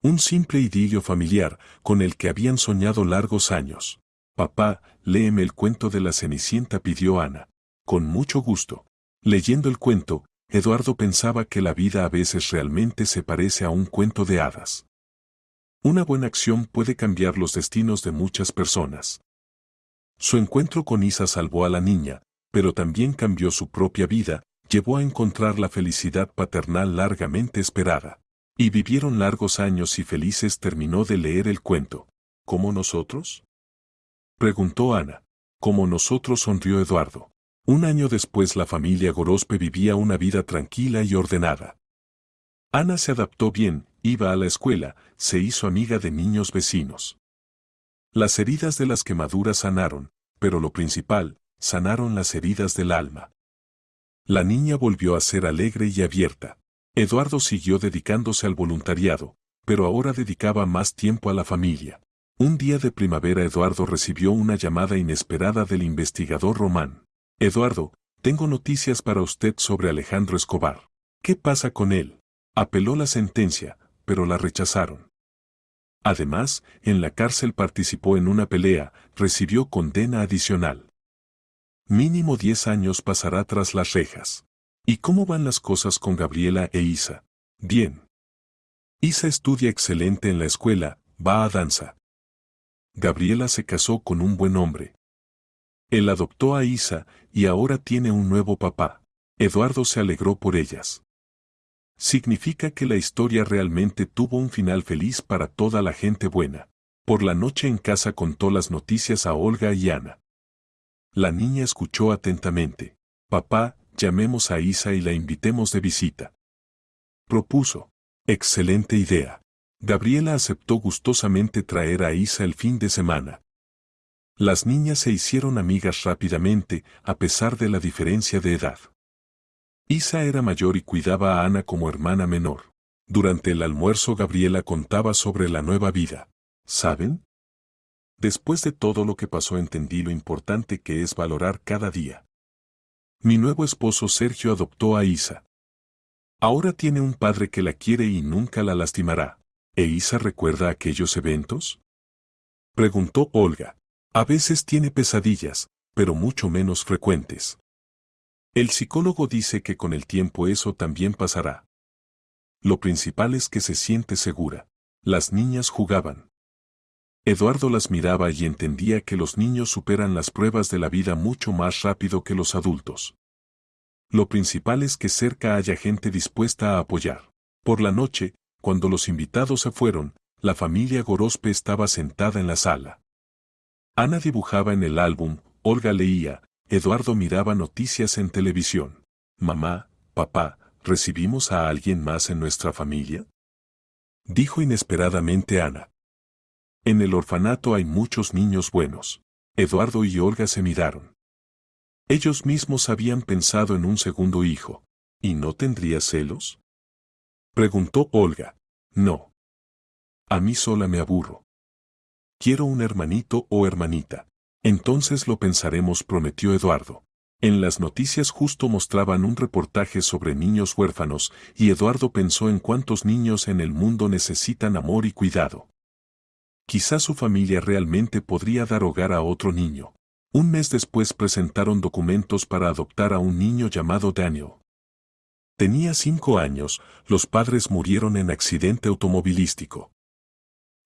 Un simple idilio familiar con el que habían soñado largos años. Papá, léeme el cuento de la Cenicienta, pidió Ana. Con mucho gusto. Leyendo el cuento, Eduardo pensaba que la vida a veces realmente se parece a un cuento de hadas. Una buena acción puede cambiar los destinos de muchas personas. Su encuentro con Isa salvó a la niña, pero también cambió su propia vida, llevó a encontrar la felicidad paternal largamente esperada. Y vivieron largos años y felices. Terminó de leer el cuento. ¿Cómo nosotros? Preguntó Ana. Como nosotros, sonrió Eduardo. Un año después la familia Gorospe vivía una vida tranquila y ordenada. Ana se adaptó bien, iba a la escuela, se hizo amiga de niños vecinos. Las heridas de las quemaduras sanaron, pero lo principal, sanaron las heridas del alma. La niña volvió a ser alegre y abierta. Eduardo siguió dedicándose al voluntariado, pero ahora dedicaba más tiempo a la familia. Un día de primavera Eduardo recibió una llamada inesperada del investigador Román. Eduardo, tengo noticias para usted sobre Alejandro Escobar. ¿Qué pasa con él? Apeló la sentencia, pero la rechazaron. Además, en la cárcel participó en una pelea, recibió condena adicional. Mínimo 10 años pasará tras las rejas. ¿Y cómo van las cosas con Gabriela e Isa? Bien. Isa estudia excelente en la escuela, va a danza. Gabriela se casó con un buen hombre. Él adoptó a Isa y ahora tiene un nuevo papá. Eduardo se alegró por ellas. Significa que la historia realmente tuvo un final feliz para toda la gente buena. Por la noche en casa contó las noticias a Olga y Ana. La niña escuchó atentamente. Papá, llamemos a Isa y la invitemos de visita. Propuso. Excelente idea. Gabriela aceptó gustosamente traer a Isa el fin de semana. Las niñas se hicieron amigas rápidamente, a pesar de la diferencia de edad. Isa era mayor y cuidaba a Ana como hermana menor. Durante el almuerzo Gabriela contaba sobre la nueva vida. ¿Saben? Después de todo lo que pasó entendí lo importante que es valorar cada día. Mi nuevo esposo Sergio adoptó a Isa. Ahora tiene un padre que la quiere y nunca la lastimará. ¿E Isa recuerda aquellos eventos? Preguntó Olga. A veces tiene pesadillas, pero mucho menos frecuentes. El psicólogo dice que con el tiempo eso también pasará. Lo principal es que se siente segura. Las niñas jugaban. Eduardo las miraba y entendía que los niños superan las pruebas de la vida mucho más rápido que los adultos. Lo principal es que cerca haya gente dispuesta a apoyar. Por la noche, cuando los invitados se fueron, la familia Gorospe estaba sentada en la sala. Ana dibujaba en el álbum, Olga leía, Eduardo miraba noticias en televisión. Mamá, papá, ¿recibimos a alguien más en nuestra familia? Dijo inesperadamente Ana. En el orfanato hay muchos niños buenos. Eduardo y Olga se miraron. Ellos mismos habían pensado en un segundo hijo. ¿Y no tendría celos? Preguntó Olga. No. A mí sola me aburro. Quiero un hermanito o hermanita. Entonces lo pensaremos, prometió Eduardo. En las noticias justo mostraban un reportaje sobre niños huérfanos, y Eduardo pensó en cuántos niños en el mundo necesitan amor y cuidado. Quizás su familia realmente podría dar hogar a otro niño. Un mes después presentaron documentos para adoptar a un niño llamado Daniel. Tenía 5 años, los padres murieron en accidente automovilístico.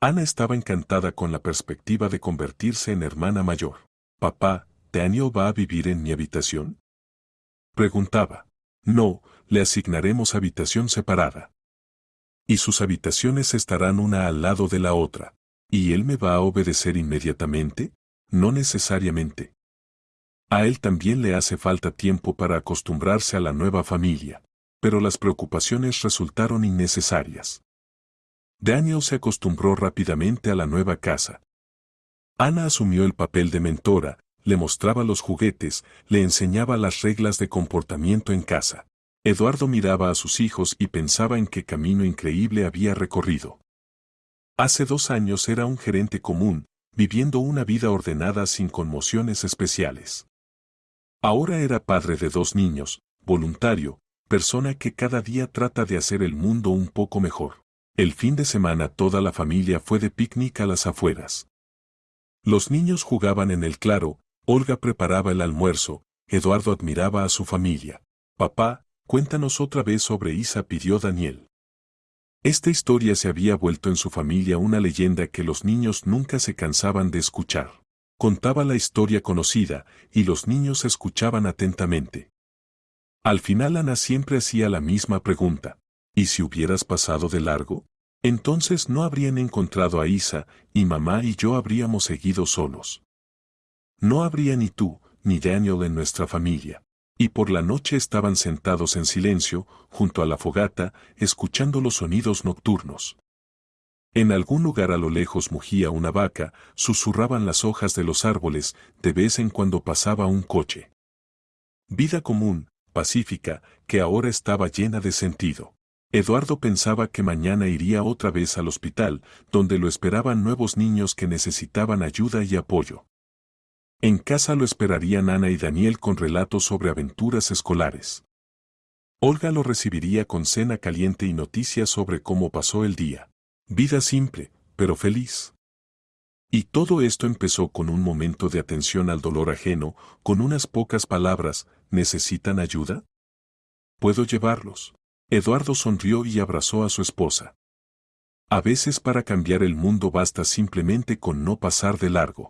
Ana estaba encantada con la perspectiva de convertirse en hermana mayor. Papá, ¿Daniel va a vivir en mi habitación? Preguntaba. No, le asignaremos habitación separada. Y sus habitaciones estarán una al lado de la otra. ¿Y él me va a obedecer inmediatamente? No necesariamente. A él también le hace falta tiempo para acostumbrarse a la nueva familia. Pero las preocupaciones resultaron innecesarias. Daniel se acostumbró rápidamente a la nueva casa. Ana asumió el papel de mentora, le mostraba los juguetes, le enseñaba las reglas de comportamiento en casa. Eduardo miraba a sus hijos y pensaba en qué camino increíble había recorrido. Hace 2 años era un gerente común, viviendo una vida ordenada sin conmociones especiales. Ahora era padre de 2 niños, voluntario, persona que cada día trata de hacer el mundo un poco mejor. El fin de semana toda la familia fue de picnic a las afueras. Los niños jugaban en el claro, Olga preparaba el almuerzo, Eduardo admiraba a su familia. Papá, cuéntanos otra vez sobre Isa, pidió Daniel. Esta historia se había vuelto en su familia una leyenda que los niños nunca se cansaban de escuchar. Contaba la historia conocida, y los niños escuchaban atentamente. Al final Ana siempre hacía la misma pregunta. ¿Y si hubieras pasado de largo? Entonces no habrían encontrado a Isa, y mamá y yo habríamos seguido solos. No habría ni tú, ni Daniel en nuestra familia. Y por la noche estaban sentados en silencio, junto a la fogata, escuchando los sonidos nocturnos. En algún lugar a lo lejos mugía una vaca, susurraban las hojas de los árboles, de vez en cuando pasaba un coche. Vida común, pacífica, que ahora estaba llena de sentido. Eduardo pensaba que mañana iría otra vez al hospital, donde lo esperaban nuevos niños que necesitaban ayuda y apoyo. En casa lo esperarían Ana y Daniel con relatos sobre aventuras escolares. Olga lo recibiría con cena caliente y noticias sobre cómo pasó el día. Vida simple, pero feliz. Y todo esto empezó con un momento de atención al dolor ajeno, con unas pocas palabras, ¿necesitan ayuda? ¿Puedo llevarlos? Eduardo sonrió y abrazó a su esposa. A veces para cambiar el mundo basta simplemente con no pasar de largo.